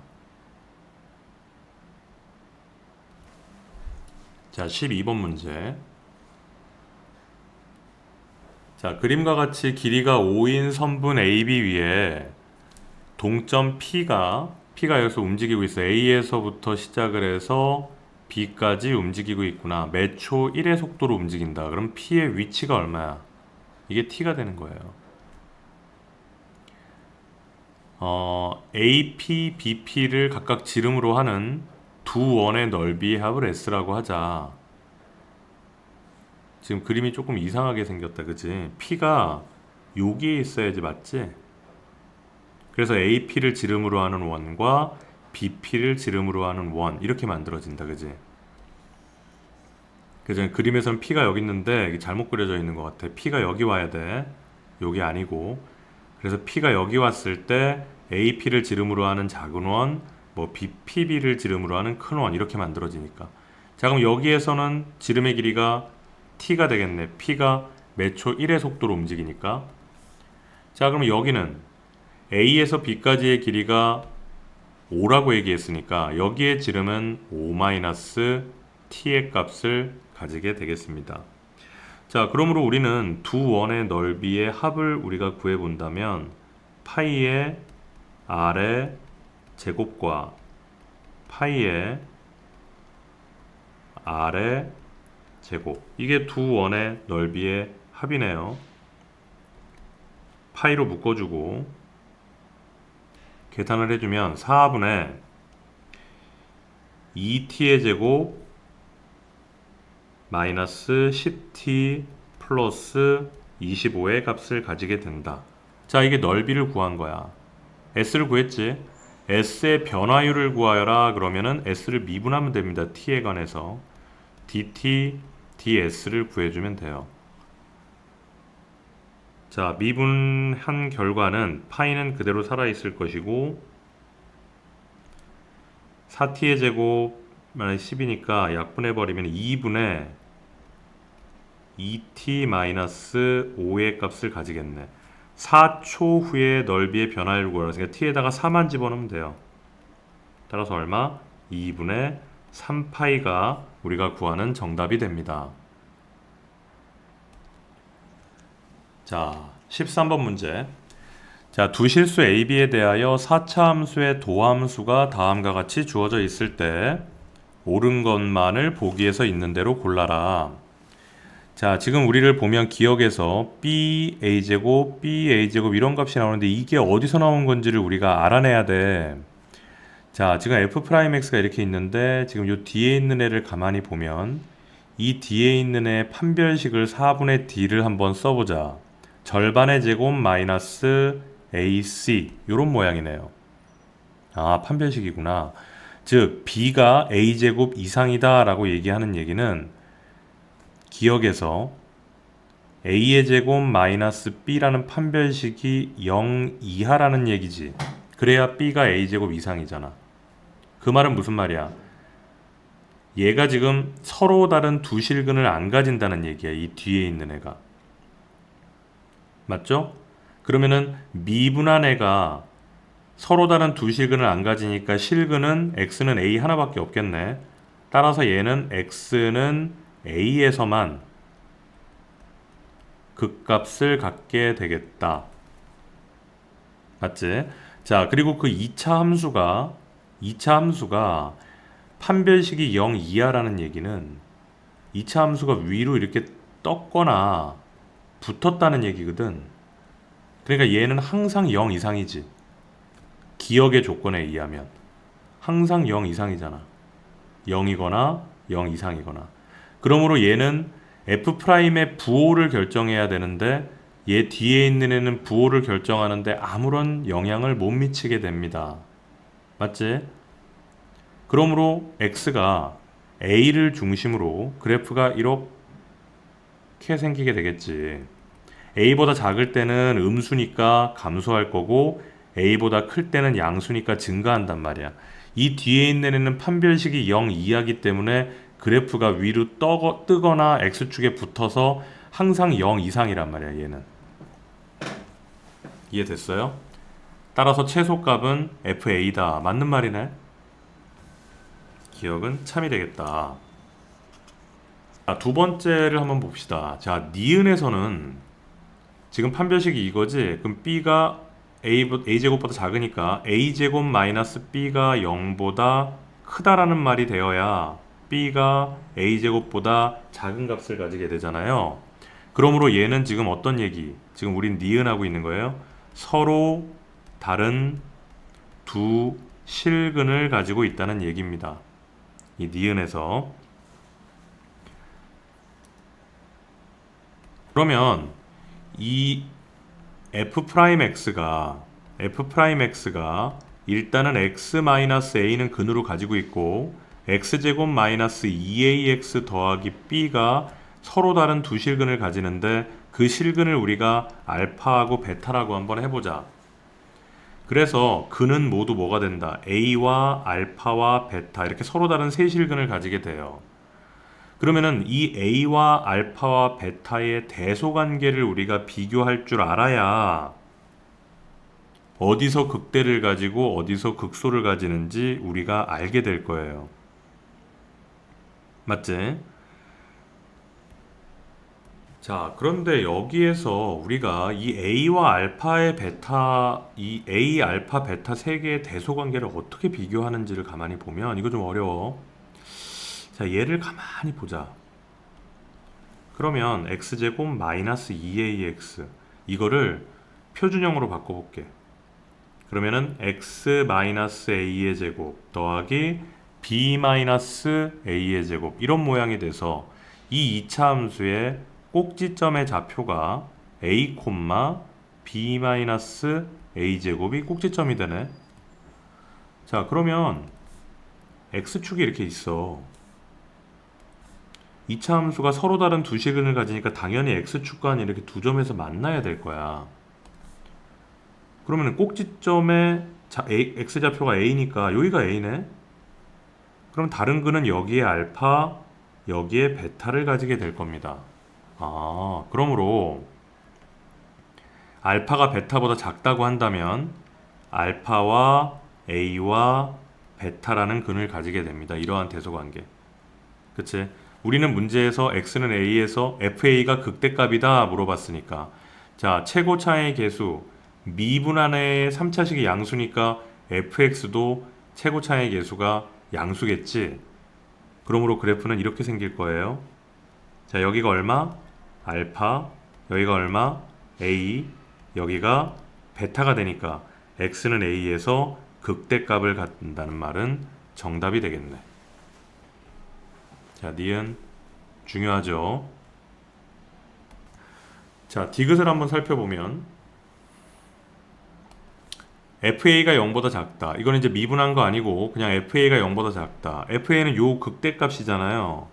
자, 12번 문제. 자, 그림과 같이 길이가 5인 선분 AB 위에 동점 P가 여기서 움직이고 있어. A에서부터 시작을 해서 B까지 움직이고 있구나. 매초 1의 속도로 움직인다. 그럼 P의 위치가 얼마야? 이게 T가 되는 거예요. AP, BP를 각각 지름으로 하는 두 원의 넓이의 합을 S라고 하자. 지금 그림이 조금 이상하게 생겼다, 그치? P가 여기에 있어야지, 맞지? 그래서 AP를 지름으로 하는 원과 BP를 지름으로 하는 원, 이렇게 만들어진다, 그치? 그래서 그림에서는 P가 여기 있는데 이게 잘못 그려져 있는 것 같아. P가 여기 와야 돼. 여기 아니고. 그래서 P가 여기 왔을 때 AP를 지름으로 하는 작은 원, 뭐 PB를 지름으로 하는 큰 원, 이렇게 만들어지니까. 자, 그럼 여기에서는 지름의 길이가 T가 되겠네. P가 매초 1의 속도로 움직이니까. 자, 그럼 여기는 A에서 B까지의 길이가 5라고 얘기했으니까 여기에 지름은 5-t의 값을 가지게 되겠습니다. 자, 그러므로 우리는 두 원의 넓이의 합을 우리가 구해본다면 파이의 R의 제곱과 파이의 R의 제곱, 이게 두 원의 넓이의 합이네요. 파이로 묶어주고 계산을 해주면 4분의 2t의 제곱 마이너스 10t 플러스 25의 값을 가지게 된다. 자, 이게 넓이를 구한 거야. S를 구했지. S의 변화율을 구하여라. 그러면은 S를 미분하면 됩니다. t에 관해서 dt, ds를 구해주면 돼요. 자, 미분한 결과는 파이는 그대로 살아있을 것이고 4t의 제곱 10이니까 약분해버리면 2분의 2t-5의 값을 가지겠네. 4초 후에 넓이의 변화율을 구하라. 그러니까 t에다가 4만 집어넣으면 돼요. 따라서 얼마? 2분의 3파이가 우리가 구하는 정답이 됩니다. 자, 13번 문제. 자, 두 실수 A, B에 대하여 4차 함수의 도함수가 다음과 같이 주어져 있을 때 옳은 것만을 보기에서 있는 대로 골라라. 자, 지금 우리를 보면 기억에서 B, A제곱, B, A제곱 이런 값이 나오는데 이게 어디서 나온 건지를 우리가 알아내야 돼. 자, 지금 F'X가 이렇게 있는데 지금 요 뒤에 있는 애를 가만히 보면 이 뒤에 있는 애 판별식을 4분의 D를 한번 써보자. 절반의 제곱 마이너스 AC 요런 모양이네요. 아, 판별식이구나. 즉 b가 a제곱 이상이다 라고 얘기하는 얘기는 기억에서 a의 제곱 마이너스 b라는 판별식이 0 이하라는 얘기지. 그래야 b가 a제곱 이상이잖아. 그 말은 무슨 말이야? 얘가 지금 서로 다른 두 실근을 안 가진다는 얘기야. 이 뒤에 있는 애가. 맞죠? 그러면은 미분한 애가 서로 다른 두 실근을 안 가지니까 실근은 x는 a 하나밖에 없겠네. 따라서 얘는 x는 a에서만 극값을 갖게 되겠다. 맞지? 자, 그리고 그 2차 함수가 판별식이 0 이하라는 얘기는 2차 함수가 위로 이렇게 떴거나 붙었다는 얘기거든. 그러니까 얘는 항상 0 이상이지. 기억의 조건에 의하면 항상 0 이상이잖아. 0이거나 0 이상이거나. 그러므로 얘는 F'의 부호를 결정해야 되는데 얘 뒤에 있는 애는 부호를 결정하는데 아무런 영향을 못 미치게 됩니다. 맞지? 그러므로 X가 A를 중심으로 그래프가 이렇게 생기게 되겠지. A보다 작을 때는 음수니까 감소할 거고 A보다 클 때는 양수니까 증가한단 말이야. 이 뒤에 있는 애는 판별식이 0 이하기 때문에 그래프가 위로 뜨거나 X축에 붙어서 항상 0 이상이란 말이야. 얘는. 이해됐어요? 따라서 최소값은 FA다. 맞는 말이네. 기억은 참이 되겠다. 자, 두 번째를 한번 봅시다. 자, 니은에서는 지금 판별식이 이거지. 그럼 B가 A제곱보다 작으니까 A제곱 마이너스 B가 0보다 크다라는 말이 되어야 B가 A제곱보다 작은 값을 가지게 되잖아요. 그러므로 얘는 지금 어떤 얘기? 지금 우린 니은하고 있는 거예요. 서로 다른 두 실근을 가지고 있다는 얘기입니다. 이 니은에서. 그러면 이 F'X가 일단은 X-A는 근으로 가지고 있고 X제곱 마이너스 2AX 더하기 B가 서로 다른 두 실근을 가지는데 그 실근을 우리가 알파하고 베타라고 한번 해보자. 그래서 근은 모두 뭐가 된다? A와 알파와 베타 이렇게 서로 다른 세 실근을 가지게 돼요. 그러면은 이 A와 알파와 베타의 대소관계를 우리가 비교할 줄 알아야 어디서 극대를 가지고 어디서 극소를 가지는지 우리가 알게 될 거예요. 맞지? 자, 그런데 여기에서 우리가 이 A와 알파의 베타, 이 A, 알파, 베타 세 개의 대소관계를 어떻게 비교하는지를 가만히 보면 이거 좀 어려워. 자, 얘를 가만히 보자. 그러면 x제곱 마이너스 2ax 이거를 표준형으로 바꿔볼게. 그러면은 x 마이너스 a의 제곱 더하기 b 마이너스 a의 제곱 이런 모양이 돼서 이 2차 함수의 꼭지점의 좌표가 a, b 마이너스 a 제곱이 꼭지점이 되네. 자, 그러면 x축이 이렇게 있어. 2차 함수가 서로 다른 두 실근을 가지니까 당연히 x축과 이렇게 두 점에서 만나야 될 거야. 그러면 꼭지점의 x좌표가 a니까 여기가 a네. 그럼 다른 근은 여기에 알파, 여기에 베타를 가지게 될 겁니다. 아, 그러므로 알파가 베타보다 작다고 한다면 알파와 a와 베타라는 근을 가지게 됩니다. 이러한 대소관계. 그치? 우리는 문제에서 x는 a에서 fa가 극대값이다 물어봤으니까 자, 최고차의 계수 미분한의 3차식이 양수니까 fx도 최고차의 계수가 양수겠지. 그러므로 그래프는 이렇게 생길 거예요. 자, 여기가 얼마? 알파, 여기가 얼마? a, 여기가 베타가 되니까 x는 a에서 극대값을 갖는다는 말은 정답이 되겠네. 자, 니은 중요하죠. 자, 디귿을 한번 살펴보면 FA가 0보다 작다. 이거는 이제 미분한 거 아니고 그냥 FA가 0보다 작다. FA는 요 극대값이잖아요.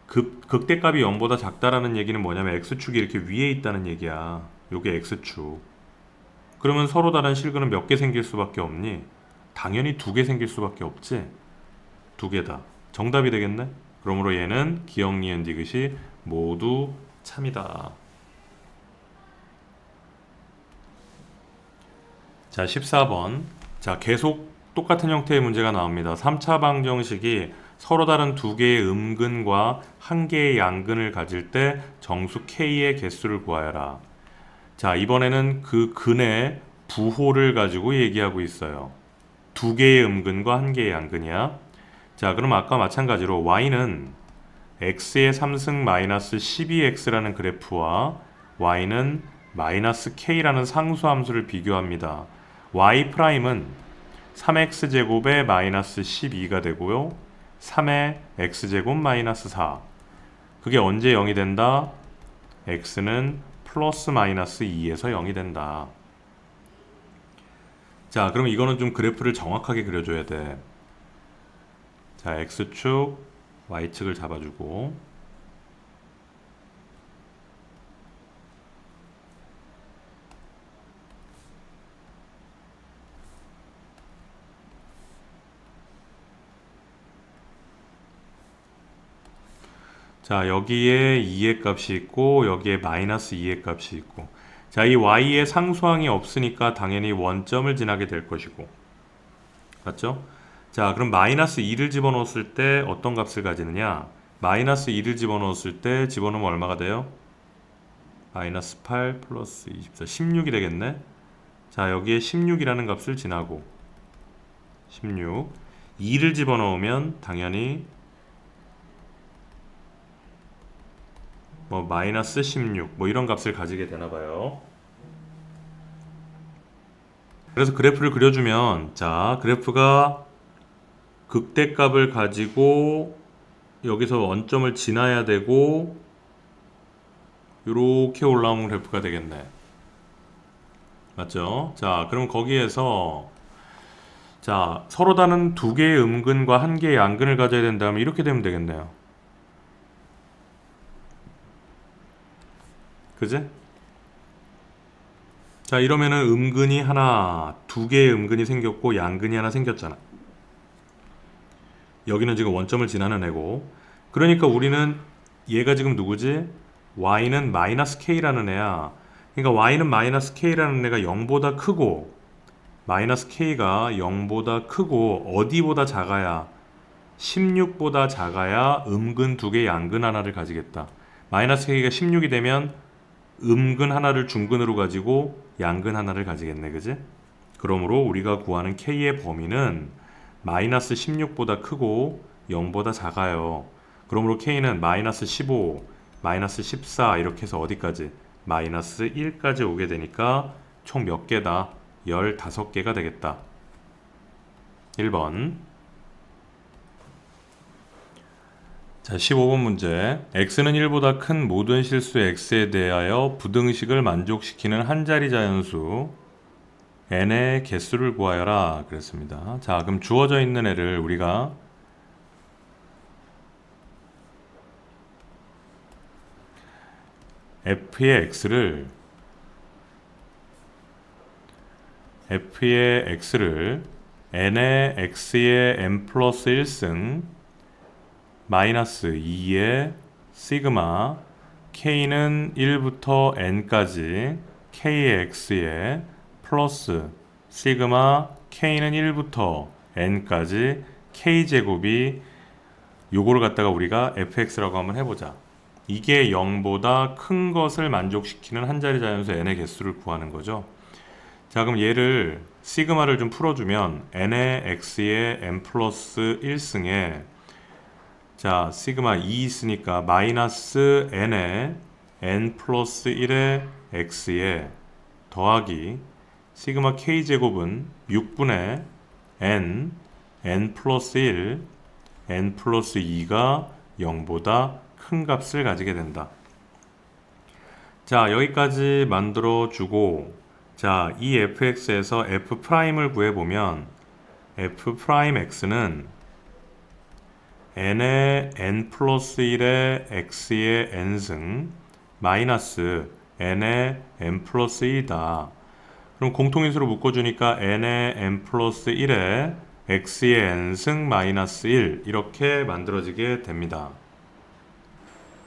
극대값이 0보다 작다라는 얘기는 뭐냐면 X축이 이렇게 위에 있다는 얘기야. 요게 X축. 그러면 서로 다른 실근은 몇 개 생길 수밖에 없니? 당연히 2개 생길 수밖에 없지. 2개다. 정답이 되겠네? 그러므로 얘는 기역, 니은, 디귿이 모두 참이다. 자, 14번. 자, 계속 똑같은 형태의 문제가 나옵니다. 3차 방정식이 서로 다른 2개의 음근과 1개의 양근을 가질 때 정수 K의 개수를 구하여라. 자, 이번에는 그 근의 부호를 가지고 얘기하고 있어요. 2개의 음근과 1개의 양근이야. 자, 그럼 아까 마찬가지로 y는 x의 3승 마이너스 12x라는 그래프와 y는 마이너스 k라는 상수함수를 비교합니다. y'은 3x제곱에 마이너스 12가 되고요. 3의 x제곱 마이너스 4. 그게 언제 0이 된다? x는 플러스 마이너스 2에서 0이 된다. 자, 그럼 이거는 좀 그래프를 정확하게 그려줘야 돼. 자, x축, y축을 잡아주고 자, 여기에 2의 값이 있고 여기에 마이너스 2의 값이 있고 자, 이 y의 상수항이 없으니까 당연히 원점을 지나게 될 것이고 맞죠? 자, 그럼 마이너스 2를 집어넣었을 때 어떤 값을 가지느냐? 마이너스 2를 집어넣었을 때 집어넣으면 얼마가 돼요? 마이너스 8 플러스 24 16이 되겠네. 자, 여기에 16이라는 값을 지나고 16 2를 집어넣으면 당연히 뭐 마이너스 16 뭐 이런 값을 가지게 되나봐요. 그래서 그래프를 그려주면 자, 그래프가 극대값을 가지고 여기서 원점을 지나야 되고 이렇게 올라오는 그래프가 되겠네. 맞죠? 자, 그럼 거기에서 자, 서로 다른 2개의 음근과 1개의 양근을 가져야 된다면 이렇게 되면 되겠네요. 그지? 자, 이러면은 음근이 하나, 2개의 음근이 생겼고 양근이 하나 생겼잖아. 여기는 지금 원점을 지나는 애고 그러니까 우리는 얘가 지금 누구지? y는 마이너스 k라는 애야. 그러니까 y는 마이너스 k라는 애가 0보다 크고 마이너스 k가 0보다 크고 어디보다 작아야 16보다 작아야 음근 2개 양근 하나를 가지겠다. 마이너스 k가 16이 되면 음근 하나를 중근으로 가지고 양근 하나를 가지겠네. 그지? 그러므로 우리가 구하는 k의 범위는 마이너스 16보다 크고 0보다 작아요. 그러므로 k는 마이너스 15, 마이너스 14 이렇게 해서 어디까지? 마이너스 1까지 오게 되니까 총 몇 개다? 15개가 되겠다. 1번. 자, 15번 문제. x는 1보다 큰 모든 실수 x에 대하여 부등식을 만족시키는 한 자리 자연수 n의 개수를 구하여라 그랬습니다. 자, 그럼 주어져 있는 애를 우리가 f의 x를 n의 x의 n 플러스 1승 마이너스 2의 시그마 k는 1부터 n까지 k의 x의 플러스 시그마 k는 1부터 n까지 k제곱이 요거를 갖다가 우리가 fx라고 한번 해보자. 이게 0보다 큰 것을 만족시키는 한 자리 자연수 n의 개수를 구하는 거죠. 자, 그럼 얘를 시그마를 좀 풀어주면 n의 x의 n 플러스 1승에 자, 시그마 2 있으니까 마이너스 n의 n 플러스 1의 x에 더하기 시그마 k제곱은 6분의 n 플러스 1 n 플러스 2가 0보다 큰 값을 가지게 된다. 자, 여기까지 만들어 주고 자, 이 fx에서 f'을 구해보면 f'x는 n의 n 플러스 1의 x의 n승 마이너스 n의 n 플러스 1이다. 그럼 공통인수로 묶어주니까 n의 n 플러스 1의 x의 n승 마이너스 1 이렇게 만들어지게 됩니다.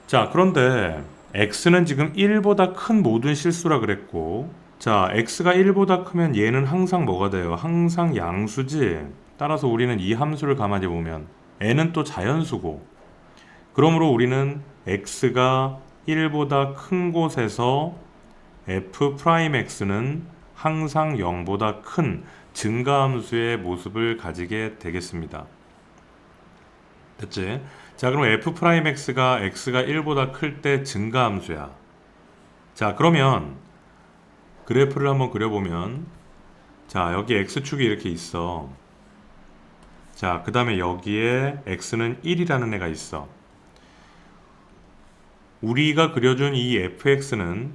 자, 그런데 x는 지금 1보다 큰 모든 실수라 그랬고, 자, x가 1보다 크면 얘는 항상 뭐가 돼요? 항상 양수지. 따라서 우리는 이 함수를 가만히 보면 n은 또 자연수고, 그러므로 우리는 x가 1보다 큰 곳에서 f'x는 항상 0보다 큰 증가함수의 모습을 가지게 되겠습니다. 됐지? 자, 그럼 f'x가 x가 1보다 클 때 증가함수야. 자, 그러면 그래프를 한번 그려보면, 자, 여기 x축이 이렇게 있어. 자, 그 다음에 여기에 x는 1이라는 애가 있어. 우리가 그려준 이 fx는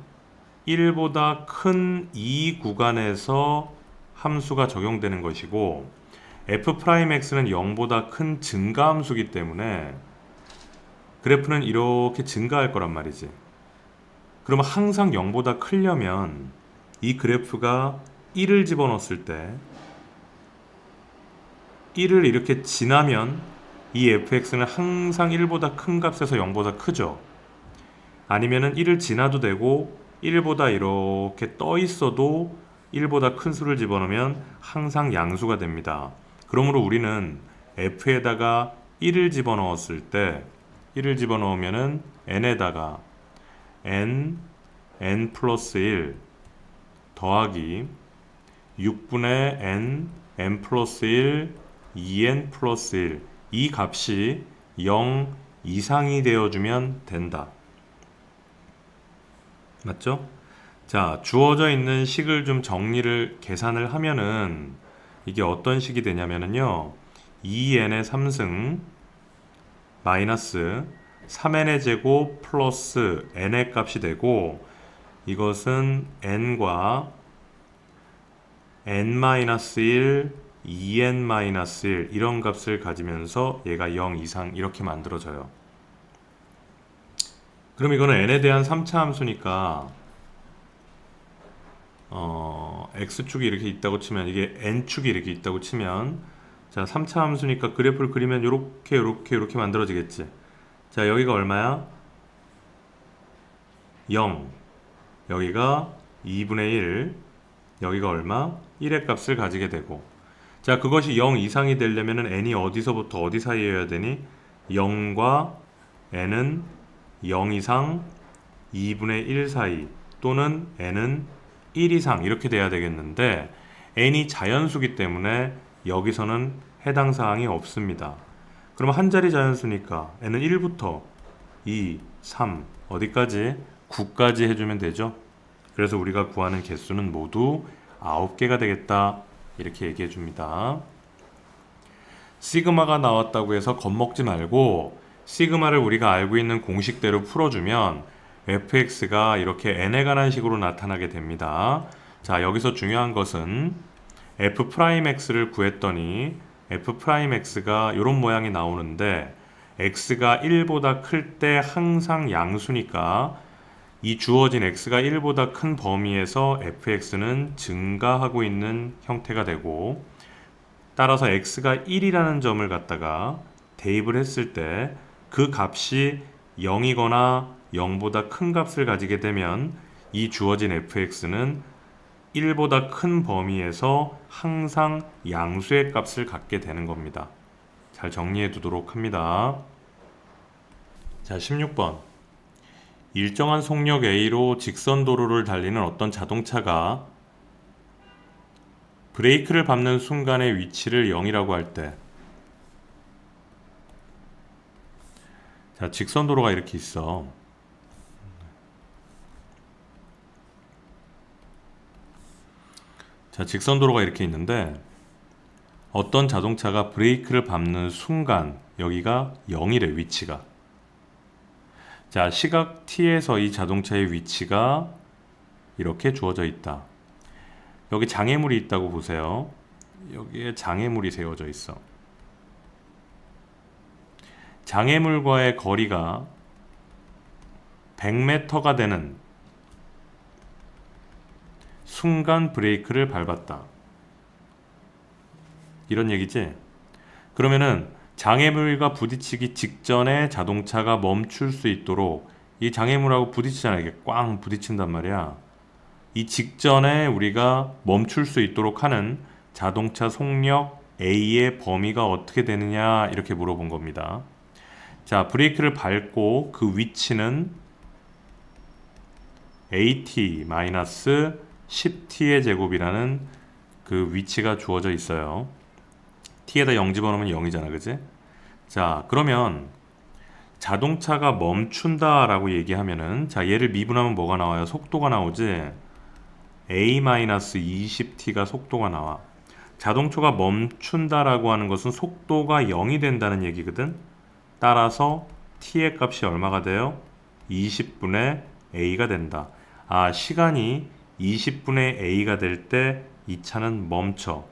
1보다 큰 이 구간에서 함수가 적용되는 것이고, f'x는 0보다 큰 증가함수기 때문에 그래프는 이렇게 증가할 거란 말이지. 그러면 항상 0보다 크려면 이 그래프가 1을 집어넣었을 때 1을 이렇게 지나면 이 fx는 항상 1보다 큰 값에서 0보다 크죠. 아니면은 1을 지나도 되고 1보다 이렇게 떠 있어도 1보다 큰 수를 집어넣으면 항상 양수가 됩니다. 그러므로 우리는 f에다가 1을 집어넣었을 때 1을 집어넣으면은 n에다가 n 플러스 1 더하기 6분의 n 플러스 1 2n 플러스 1 이 값이 0 이상이 되어주면 된다. 맞죠? 자, 주어져 있는 식을 좀 정리를 계산을 하면은 이게 어떤 식이 되냐면은요, 2n의 3승 마이너스 3n의 제곱 플러스 n의 값이 되고, 이것은 n과 n-1 2n-1 이런 값을 가지면서 얘가 0 이상 이렇게 만들어져요. 그럼 이거는 n에 대한 3차 함수니까 x축이 이렇게 있다고 치면, 이게 n축이 이렇게 있다고 치면, 자, 3차 함수니까 그래프를 그리면 요렇게 만들어지겠지. 자, 여기가 얼마야? 0. 여기가 2분의 1. 여기가 얼마? 1의 값을 가지게 되고, 자, 그것이 0 이상이 되려면 n이 어디서부터 어디 사이여야 되니? 0과 n은 0 이상 2분의 1 사이, 또는 n은 1 이상 이렇게 돼야 되겠는데, n이 자연수기 때문에 여기서는 해당 사항이 없습니다. 그럼 한 자리 자연수니까 n은 1부터 2, 3 어디까지? 9까지 해주면 되죠. 그래서 우리가 구하는 개수는 모두 9개가 되겠다 이렇게 얘기해 줍니다. 시그마가 나왔다고 해서 겁먹지 말고 시그마를 우리가 알고 있는 공식대로 풀어주면 fx가 이렇게 n에 관한 식으로 나타나게 됩니다. 자, 여기서 중요한 것은 f'x를 구했더니 f'x가 이런 모양이 나오는데, x가 1보다 클 때 항상 양수니까 이 주어진 x가 1보다 큰 범위에서 fx는 증가하고 있는 형태가 되고, 따라서 x가 1이라는 점을 갖다가 대입을 했을 때 그 값이 0이거나 0보다 큰 값을 가지게 되면 이 주어진 fx는 1보다 큰 범위에서 항상 양수의 값을 갖게 되는 겁니다. 잘 정리해 두도록 합니다. 자, 16번. 일정한 속력 A로 직선 도로를 달리는 어떤 자동차가 브레이크를 밟는 순간의 위치를 0이라고 할 때, 자, 직선 도로가 이렇게 있어. 자, 직선 도로가 이렇게 있는데 어떤 자동차가 브레이크를 밟는 순간 여기가 0이래, 위치가. 자, 시각 t에서 이 자동차의 위치가 이렇게 주어져 있다. 여기 장애물이 있다고 보세요. 여기에 장애물이 세워져 있어. 장애물과의 거리가 100m가 되는 순간 브레이크를 밟았다. 이런 얘기지? 그러면은 장애물과 부딪히기 직전에 자동차가 멈출 수 있도록 이 장애물하고 부딪히잖아. 이게 꽝 부딪힌단 말이야. 이 직전에 우리가 멈출 수 있도록 하는 자동차 속력 A의 범위가 어떻게 되느냐 이렇게 물어본 겁니다. 자, 브레이크를 밟고 그 위치는 AT-10t의 제곱이라는 그 위치가 주어져 있어요. t에다 0 집어넣으면 0이잖아, 그지? 자, 그러면 자동차가 멈춘다 라고 얘기하면은, 자, 얘를 미분하면 뭐가 나와요? 속도가 나오지? A-20t가 속도가 나와. 자동차가 멈춘다 라고 하는 것은 속도가 0이 된다는 얘기거든? 따라서 t의 값이 얼마가 돼요? 20분의 a가 된다. 아, 시간이 20분의 a가 될 때 이 차는 멈춰.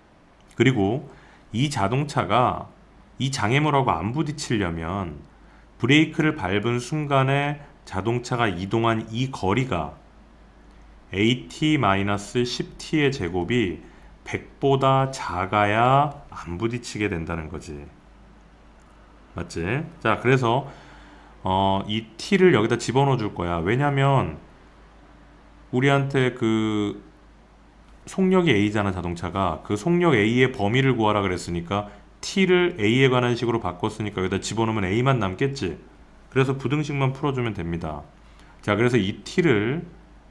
그리고 이 자동차가 이 장애물하고 안 부딪히려면 브레이크를 밟은 순간에 자동차가 이동한 이 거리가 AT-10t의 제곱이 100보다 작아야 안 부딪히게 된다는 거지. 맞지? 자, 그래서 이 t를 여기다 집어넣어 줄 거야. 왜냐면 우리한테 그 속력이 A잖아, 자동차가. 그 속력 A의 범위를 구하라 그랬으니까 t를 A에 관한 식으로 바꿨으니까 여기다 집어넣으면 A만 남겠지. 그래서 부등식만 풀어주면 됩니다. 자, 그래서 이 t를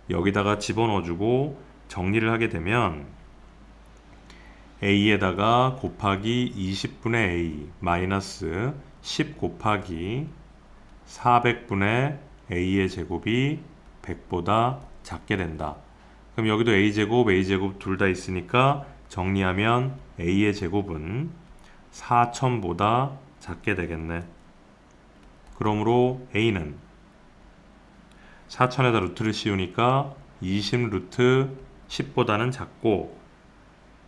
여기다가 집어넣어주고 정리를 하게 되면 A에다가 곱하기 20분의 A 마이너스 10 곱하기 400분의 A의 제곱이 100보다 작게 된다. 그럼 여기도 A제곱, A제곱 둘 다 있으니까 정리하면 A의 제곱은 4000보다 작게 되겠네. 그러므로 A는 4000에다 루트를 씌우니까 20 루트 10보다는 작고,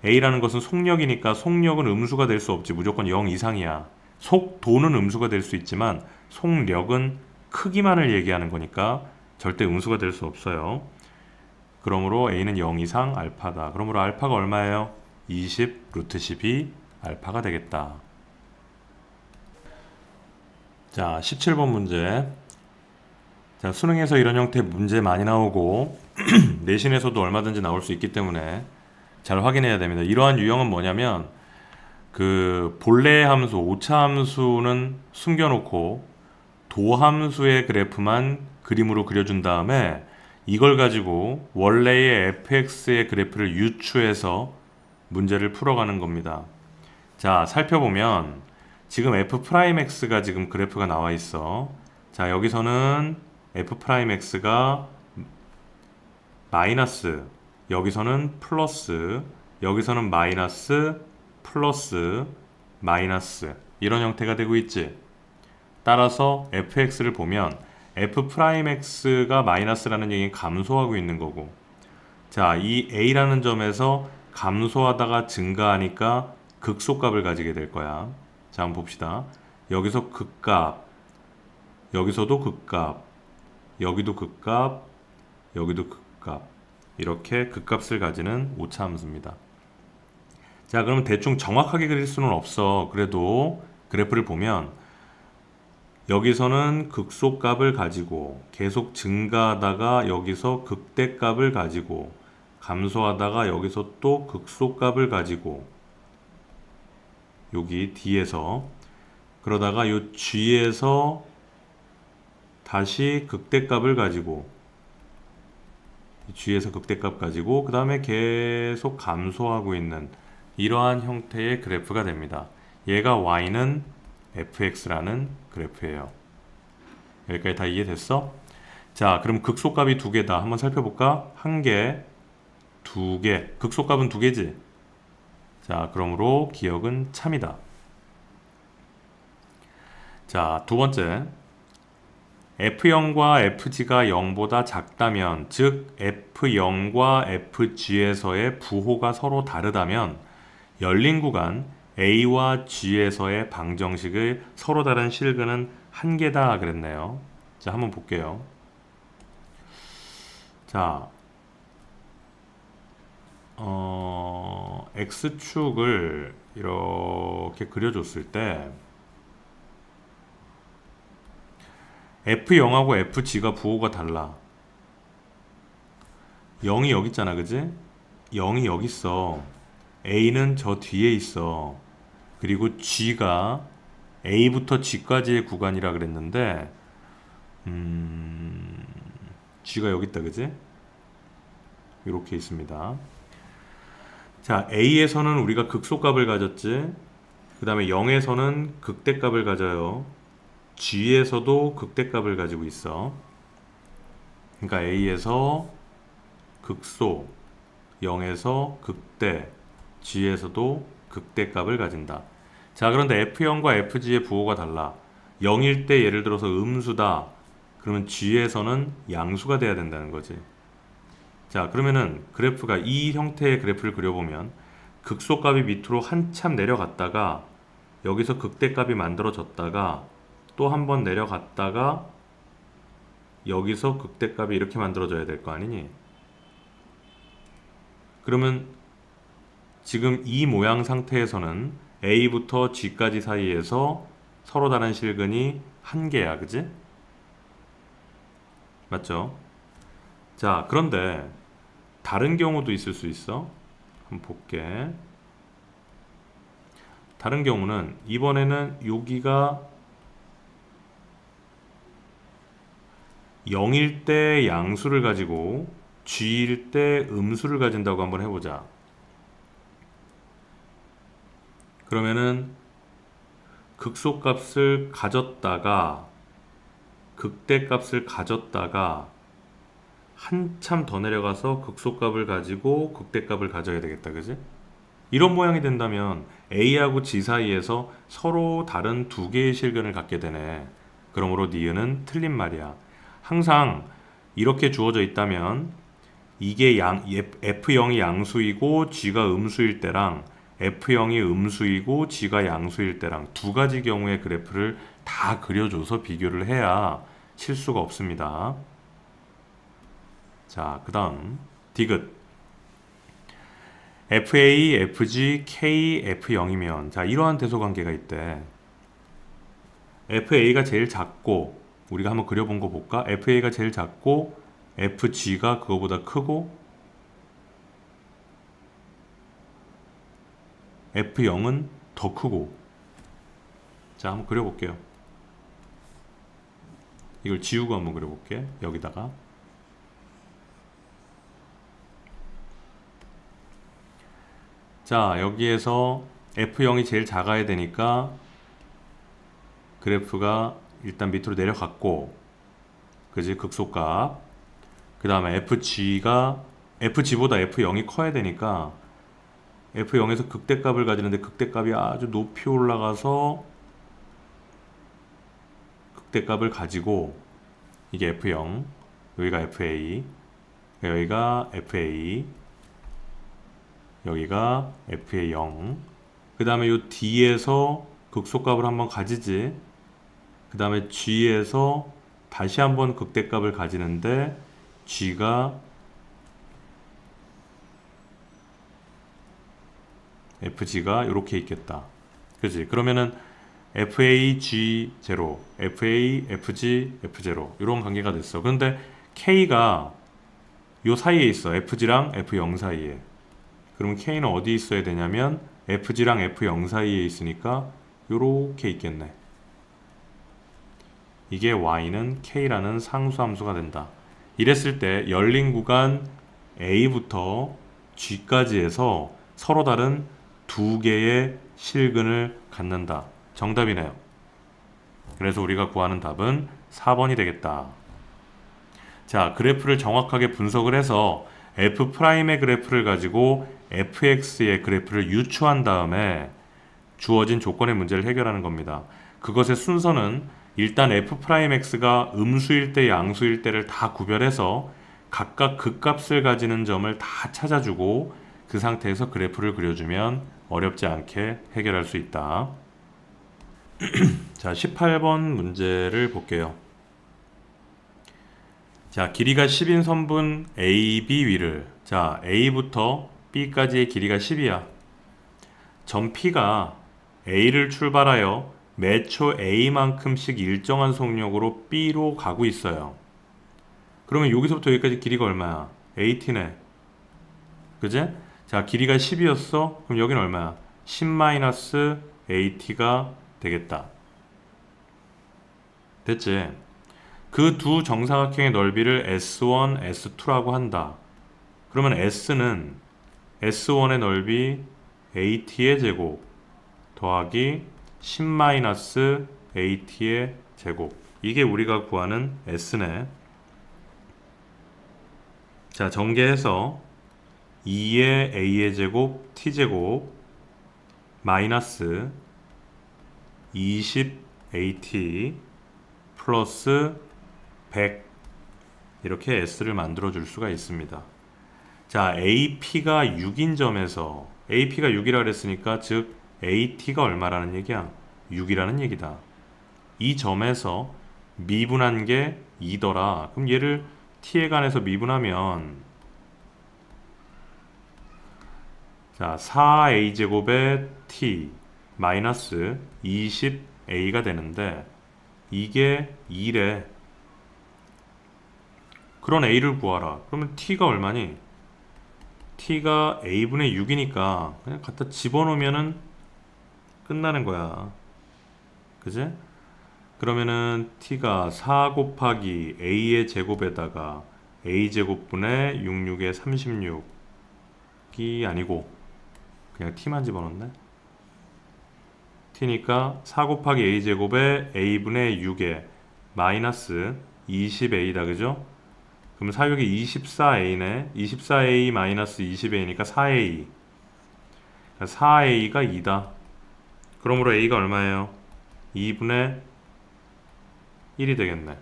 A라는 것은 속력이니까 속력은 음수가 될 수 없지. 무조건 0 이상이야. 속도는 음수가 될 수 있지만 속력은 크기만을 얘기하는 거니까 절대 음수가 될 수 없어요. 그러므로 A는 0 이상 알파다. 그러므로 알파가 얼마예요? 20 루트 10이 알파가 되겠다. 자, 17번 문제. 자, 수능에서 이런 형태 문제 많이 나오고 내신에서도 얼마든지 나올 수 있기 때문에 잘 확인해야 됩니다. 이러한 유형은 뭐냐면 그 본래 함수, 오차 함수는 숨겨놓고 도함수의 그래프만 그림으로 그려준 다음에 이걸 가지고 원래의 fx의 그래프를 유추해서 문제를 풀어가는 겁니다. 자, 살펴보면 지금 f'x가 지금 그래프가 나와 있어. 자, 여기서는 f'x가 마이너스, 여기서는 플러스, 여기서는 마이너스, 플러스, 마이너스 이런 형태가 되고 있지. 따라서 fx를 보면 f'x가 마이너스라는 얘기는 감소하고 있는 거고, 자, 이 a라는 점에서 감소하다가 증가하니까 극소값을 가지게 될 거야. 자, 한번 봅시다. 여기서 극값, 여기서도 극값, 여기도 극값, 여기도 극값, 이렇게 극값을 가지는 오차함수입니다. 자, 그럼 대충 정확하게 그릴 수는 없어. 그래도 그래프를 보면 여기서는 극소값을 가지고 계속 증가하다가 여기서 극대값을 가지고 감소하다가 여기서 또 극소값을 가지고 여기 D에서 그러다가 요 G에서 다시 극대값을 가지고 G에서 극대값 가지고 그 다음에 계속 감소하고 있는 이러한 형태의 그래프가 됩니다. 얘가 Y는 fx라는 그래프예요. 여기까지 다 이해됐어? 자, 그럼 극소값이 두 개다. 한번 살펴볼까? 한 개, 두 개. 극소값은 두 개지? 자, 그러므로 기억은 참이다. 자, 두 번째. F0과 FG가 0보다 작다면, 즉 F0과 FG에서의 부호가 서로 다르다면 열린 구간 A와 G에서의 방정식의 서로 다른 실근은 한 개다 그랬네요. 자, 한번 볼게요. 자, X축을 이렇게 그려줬을 때 F0하고 FG가 부호가 달라. 0이 여기 있잖아, 그지? 0이 여기 있어. A는 저 뒤에 있어. 그리고 G가 A부터 G까지의 구간이라 그랬는데 G가 여기 있다, 그지? 이렇게 있습니다. 자, A에서는 우리가 극소값을 가졌지. 그 다음에 0에서는 극대값을 가져요. G에서도 극대값을 가지고 있어. 그러니까 A에서 극소, 0에서 극대, G에서도 극대값을 가진다. 자, 그런데 F0과 FG의 부호가 달라. 0일 때 예를 들어서 음수다. 그러면 G에서는 양수가 돼야 된다는 거지. 자, 그러면은 그래프가 이 형태의 그래프를 그려보면 극소값이 밑으로 한참 내려갔다가 여기서 극대값이 만들어졌다가 또 한 번 내려갔다가 여기서 극대값이 이렇게 만들어져야 될 거 아니니? 그러면 지금 이 모양 상태에서는 A부터 G까지 사이에서 서로 다른 실근이 한 개야, 그지? 맞죠? 자, 그런데 다른 경우도 있을 수 있어. 한번 볼게. 다른 경우는 이번에는 여기가 0일 때 양수를 가지고 G일 때 음수를 가진다고 한번 해보자. 그러면은 극소값을 가졌다가 극대값을 가졌다가 한참 더 내려가서 극소값을 가지고 극대값을 가져야 되겠다, 그지? 이런 모양이 된다면 A하고 G 사이에서 서로 다른 두 개의 실근을 갖게 되네. 그러므로 니은은 틀린 말이야. 항상 이렇게 주어져 있다면 이게 F0이 양수이고 G가 음수일 때랑 F0이 음수이고 G가 양수일 때랑 두 가지 경우의 그래프를 다 그려줘서 비교를 해야 실수가 없습니다. 자, 그 다음 디귿 FA, FG, K, F0이면 자, 이러한 대소관계가 있대. FA가 제일 작고 우리가 한번 그려본 거 볼까? FA가 제일 작고 FG가 그거보다 크고 F0은 더 크고. 자, 한번 그려볼게요. 이걸 지우고 한번 그려볼게. 여기다가 자, 여기에서 F0이 제일 작아야 되니까 그래프가 일단 밑으로 내려갔고, 그지? 극소값. 그 다음에 FG보다 F0이 커야 되니까 F0에서 극대값을 가지는데 극대값이 아주 높이 올라가서 극대값을 가지고 이게 F0, 여기가 FA, 여기가 FA, 여기가 FA0. 그 다음에 이 D에서 극소값을 한번 가지지. 그 다음에 G에서 다시 한번 극대값을 가지는데 G가 FG가 이렇게 있겠다. 그지? 그러면은 FAG0, FA, FG, F0 이런 관계가 됐어. 그런데 K가 요 사이에 있어. FG랑 F0 사이에. 그럼 K는 어디 있어야 되냐면 FG랑 F0 사이에 있으니까 요렇게 있겠네. 이게 Y는 K라는 상수함수가 된다. 이랬을 때 열린 구간 A부터 G까지 해서 서로 다른 두 개의 실근을 갖는다. 정답이네요. 그래서 우리가 구하는 답은 4번이 되겠다. 자, 그래프를 정확하게 분석을 해서 F'의 그래프를 가지고 Fx의 그래프를 유추한 다음에 주어진 조건의 문제를 해결하는 겁니다. 그것의 순서는 일단 f'x가 음수일 때 양수일 때를 다 구별해서 각각 극값을 가지는 점을 다 찾아주고 그 상태에서 그래프를 그려주면 어렵지 않게 해결할 수 있다. 자, 18번 문제를 볼게요. 자, 길이가 10인 선분 AB 위를, 자, A부터 B까지의 길이가 10이야. 점 P가 A를 출발하여 매초 A만큼씩 일정한 속력으로 B로 가고 있어요. 그러면 여기서부터 여기까지 길이가 얼마야? AT네. 그제? 자, 길이가 10이었어? 그럼 여기는 얼마야? 10-AT가 되겠다. 됐지? 그 두 정사각형의 넓이를 S1, S2라고 한다. 그러면 S는 S1의 넓이 AT의 제곱 더하기 10-AT의 제곱. 이게 우리가 구하는 S네. 자, 전개해서 2의 A의 제곱 T제곱 마이너스 20AT 플러스 100 이렇게 S를 만들어 줄 수가 있습니다. 자, AP가 6인 점에서 AP가 6이라 그랬으니까 즉 AT가 얼마라는 얘기야? 6이라는 얘기다. 이 점에서 미분한 게 2더라. 그럼 얘를 T에 관해서 미분하면 자, 4A제곱의 T 마이너스 20A가 되는데 이게 2래. 그런 A를 구하라. 그러면 T가 얼마니? T가 A분의 6이니까 그냥 갖다 집어넣으면은 끝나는 거야. 그지? 그러면은 T가 4 곱하기 A의 제곱에다가 A제곱분의 66의 36이 아니고 그냥 T만 집어넣네. T니까 4 곱하기 A제곱에 A분의 6에 마이너스 20A다. 그죠? 그럼 사역이 24A네. 24A 마이너스 20A니까 4A. 4A가 2다. 그러므로 A가 얼마예요? 2분의 1이 되겠네.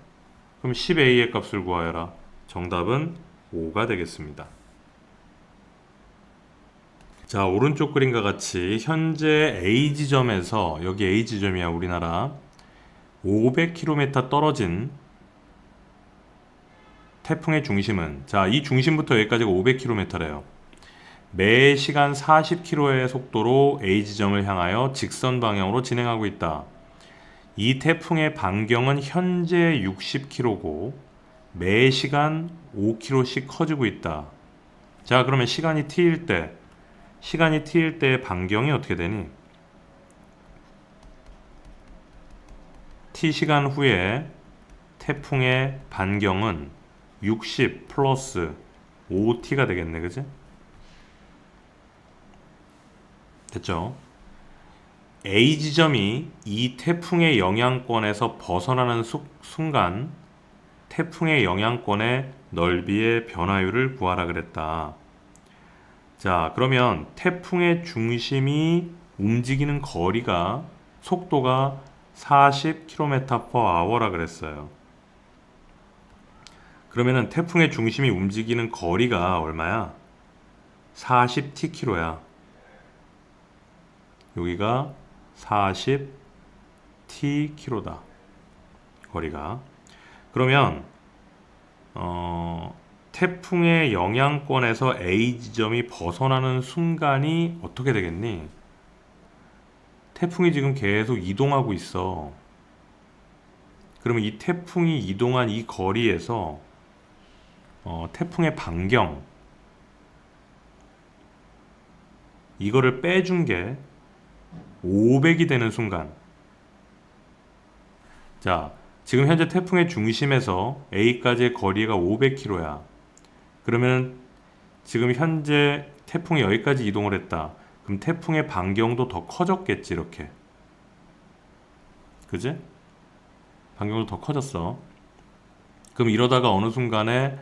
그럼 10A의 값을 구하여라. 정답은 5가 되겠습니다. 자, 오른쪽 그림과 같이 현재 A 지점에서, 여기 A 지점이야 우리나라, 500km 떨어진 태풍의 중심은, 자, 이 중심부터 여기까지가 500km래요. 매 시간 40km의 속도로 A 지점을 향하여 직선 방향으로 진행하고 있다. 이 태풍의 반경은 현재 60km고 매 시간 5km씩 커지고 있다. 자, 그러면 시간이 t일 때의 반경이 어떻게 되니? t시간 후에 태풍의 반경은 60 플러스 5t가 되겠네. 그지? 됐죠? A 지점이 이 태풍의 영향권에서 벗어나는 순간 태풍의 영향권의 넓이의 변화율을 구하라 그랬다. 자, 그러면 태풍의 중심이 움직이는 거리가, 속도가 40km/h라 그랬어요. 그러면은 태풍의 중심이 움직이는 거리가 얼마야? 40tkm야. 여기가 40tkm다. 거리가. 그러면 태풍의 영향권에서 A 지점이 벗어나는 순간이 어떻게 되겠니? 태풍이 지금 계속 이동하고 있어. 그러면 이 태풍이 이동한 이 거리에서 태풍의 반경, 이거를 빼준 게 500이 되는 순간. 자, 지금 현재 태풍의 중심에서 A까지의 거리가 500km야. 그러면 지금 현재 태풍이 여기까지 이동을 했다. 그럼 태풍의 반경도 더 커졌겠지, 이렇게. 그지? 반경도 더 커졌어. 그럼 이러다가 어느 순간에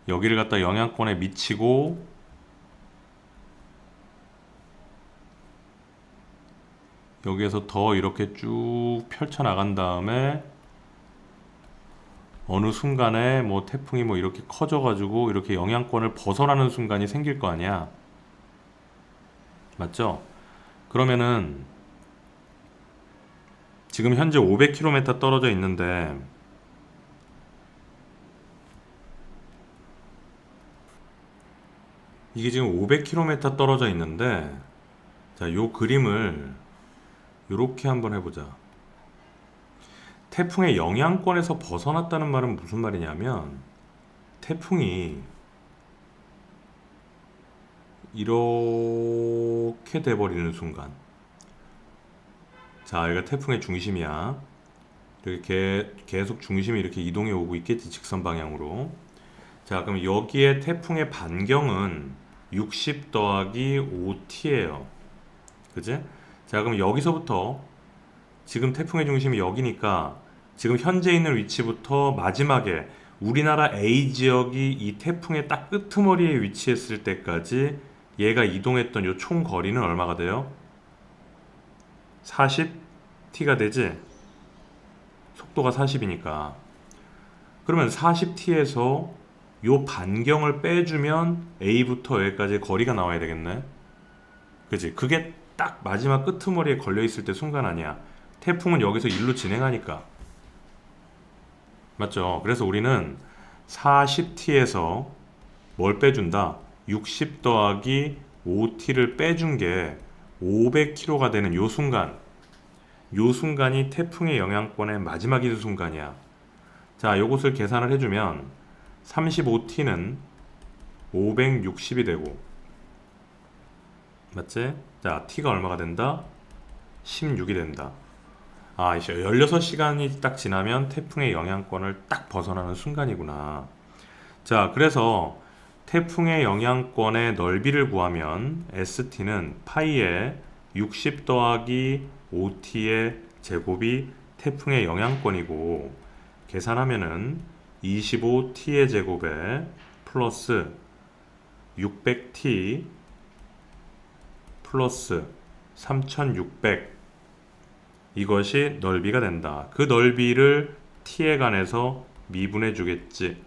여기를 갖다 영향권에 미치고 여기에서 더 이렇게 쭉 펼쳐나간 다음에 어느 순간에 뭐 태풍이 뭐 이렇게 커져가지고 이렇게 영향권을 벗어나는 순간이 생길 거 아니야. 맞죠? 그러면은 지금 현재 500km 떨어져 있는데 이게 지금 500km 떨어져 있는데 자, 요 그림을 요렇게 한번 해보자. 태풍의 영향권에서 벗어났다는 말은 무슨 말이냐면 태풍이 이렇게 돼버리는 순간 자, 여기가 태풍의 중심이야. 이렇게 계속 중심이 이렇게 이동해 오고 있겠지, 직선 방향으로. 자, 그럼 여기에 태풍의 반경은 60 더하기 5t예요. 그지? 자, 그럼 여기서부터 지금 태풍의 중심이 여기니까 지금 현재 있는 위치부터 마지막에 우리나라 A 지역이 이 태풍의 딱 끄트머리에 위치했을 때까지 얘가 이동했던 요 총 거리는 얼마가 돼요? 40t가 되지? 속도가 40이니까. 그러면 40t에서 요 반경을 빼주면 A부터 여기까지 거리가 나와야 되겠네. 그지? 그게 딱 마지막 끄트머리에 걸려있을 때 순간 아니야. 태풍은 여기서 일로 진행하니까. 맞죠? 그래서 우리는 40t에서 뭘 빼준다? 60 더하기 5t를 빼준 게 500km가 되는 요 순간. 요 순간이 태풍의 영향권의 마지막 이동 순간이야. 자, 요것을 계산을 해주면 35t는 560이 되고, 맞지? 자, t가 얼마가 된다? 16이 된다. 아, 이제 16시간이 딱 지나면 태풍의 영향권을 딱 벗어나는 순간이구나. 자, 그래서 태풍의 영향권의 넓이를 구하면 ST는 파이에 60 더하기 5t의 제곱이 태풍의 영향권이고, 계산하면은 25t의 제곱에 플러스 600t 플러스 3600, 이것이 넓이가 된다. 그 넓이를 t에 관해서 미분해 주겠지.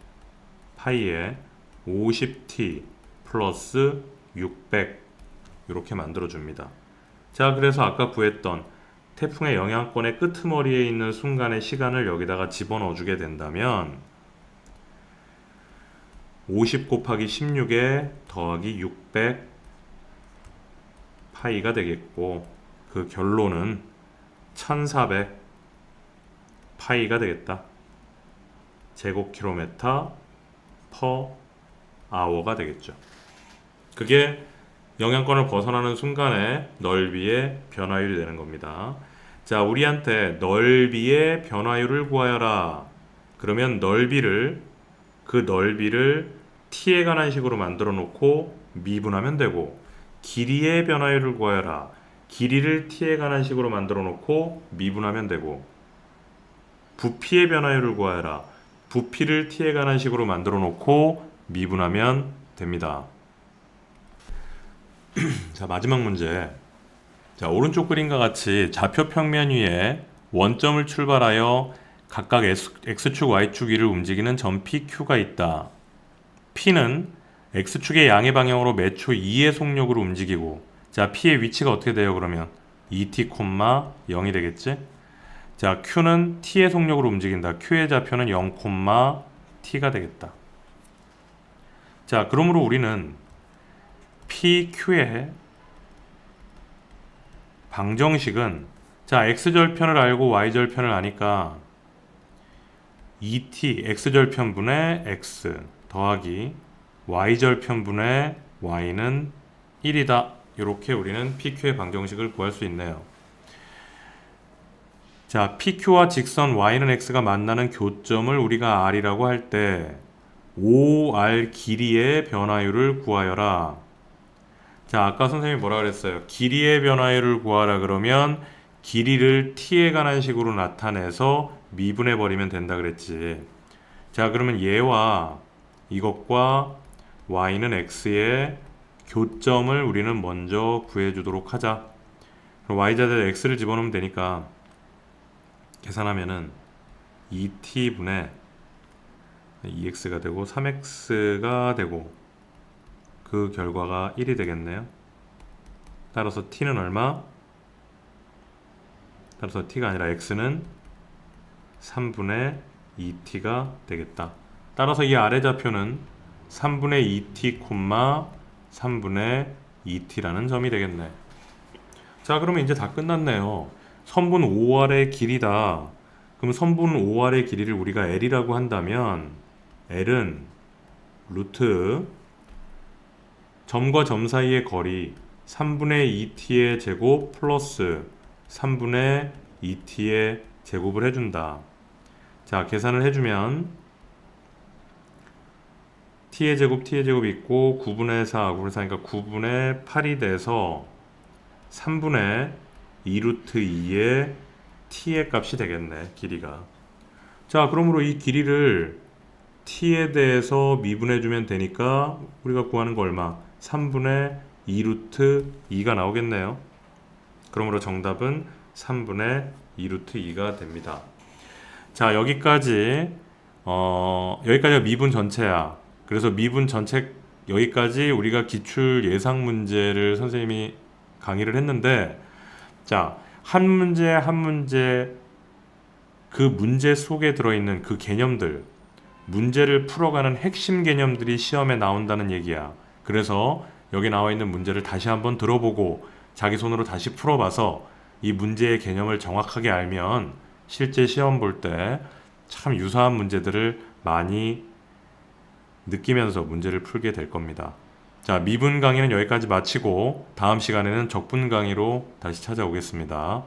파이에 50t 플러스 600 이렇게 만들어 줍니다. 자, 그래서 아까 구했던 태풍의 영향권의 끄트머리에 있는 순간의 시간을 여기다가 집어넣어 주게 된다면 50 곱하기 16에 더하기 600 파이가 되겠고, 그 결론은 1400 파이가 되겠다. 제곱킬로미터 퍼 아워가 되겠죠. 그게 영향권을 벗어나는 순간의 넓이의 변화율이 되는 겁니다. 자, 우리한테 넓이의 변화율을 구하여라. 그러면 그 넓이를 t에 관한 식으로 만들어 놓고 미분하면 되고, 길이의 변화율을 구하여라. 길이를 t에 관한 식으로 만들어 놓고 미분하면 되고, 부피의 변화율을 구하여라. 부피를 t에 관한 식으로 만들어 놓고 미분하면 됩니다. 자, 마지막 문제. 자, 오른쪽 그림과 같이 좌표 평면 위에 원점을 출발하여 각각 X축, Y축 위를 움직이는 점 PQ가 있다. P는 X축의 양의 방향으로 매초 2의 속력으로 움직이고, 자, P의 위치가 어떻게 돼요? 그러면 2t, 0이 되겠지? 자, Q는 T의 속력으로 움직인다. Q의 좌표는 0, T가 되겠다. 자, 그러므로 우리는 PQ의 방정식은, 자, X절편을 알고 Y절편을 아니까 2t X절편분의 X 더하기 Y절편분의 Y는 1이다. 이렇게 우리는 PQ의 방정식을 구할 수 있네요. 자, PQ와 직선 Y는 X가 만나는 교점을 우리가 R이라고 할 때 OR 길이의 변화율을 구하여라. 자, 아까 선생님이 뭐라 그랬어요? 길이의 변화율을 구하라 그러면 길이를 t에 관한 식으로 나타내서 미분해 버리면 된다 그랬지. 자, 그러면 얘와 이것과 y는 x의 교점을 우리는 먼저 구해주도록 하자. 그럼 y자리에 x를 집어넣으면 되니까 계산하면은 2t분의 2x가 되고 3x가 되고 그 결과가 1이 되겠네요. 따라서 t는 얼마? 따라서 t가 아니라 x는 3분의 2t가 되겠다. 따라서 이 아래 좌표는 3분의 2t, 3분의 2t라는 점이 되겠네. 자, 그러면 이제 다 끝났네요. 선분 OR의 길이다. 그럼 선분 OR의 길이를 우리가 L이라고 한다면 L은 루트 점과 점 사이의 거리 3분의 2t의 제곱 플러스 3분의 2t의 제곱을 해준다. 자, 계산을 해주면 t의 제곱 있고 9분의 4, 9분의 4니까 9분의 8이 돼서 3분의 2루트 2의 t의 값이 되겠네, 길이가. 자, 그러므로 이 길이를 t에 대해서 미분해주면 되니까 우리가 구하는 거 얼마? 3분의 2루트 2가 나오겠네요. 그러므로 정답은 3분의 2루트 2가 됩니다. 자, 여기까지가 미분 전체야. 그래서 미분 전체 여기까지 우리가 기출 예상 문제를 선생님이 강의를 했는데, 자, 한 문제 한 문제 그 문제 속에 들어있는 그 개념들, 문제를 풀어가는 핵심 개념들이 시험에 나온다는 얘기야. 그래서 여기 나와 있는 문제를 다시 한번 들어보고 자기 손으로 다시 풀어봐서 이 문제의 개념을 정확하게 알면 실제 시험 볼 때 참 유사한 문제들을 많이 느끼면서 문제를 풀게 될 겁니다. 자, 미분 강의는 여기까지 마치고 다음 시간에는 적분 강의로 다시 찾아오겠습니다.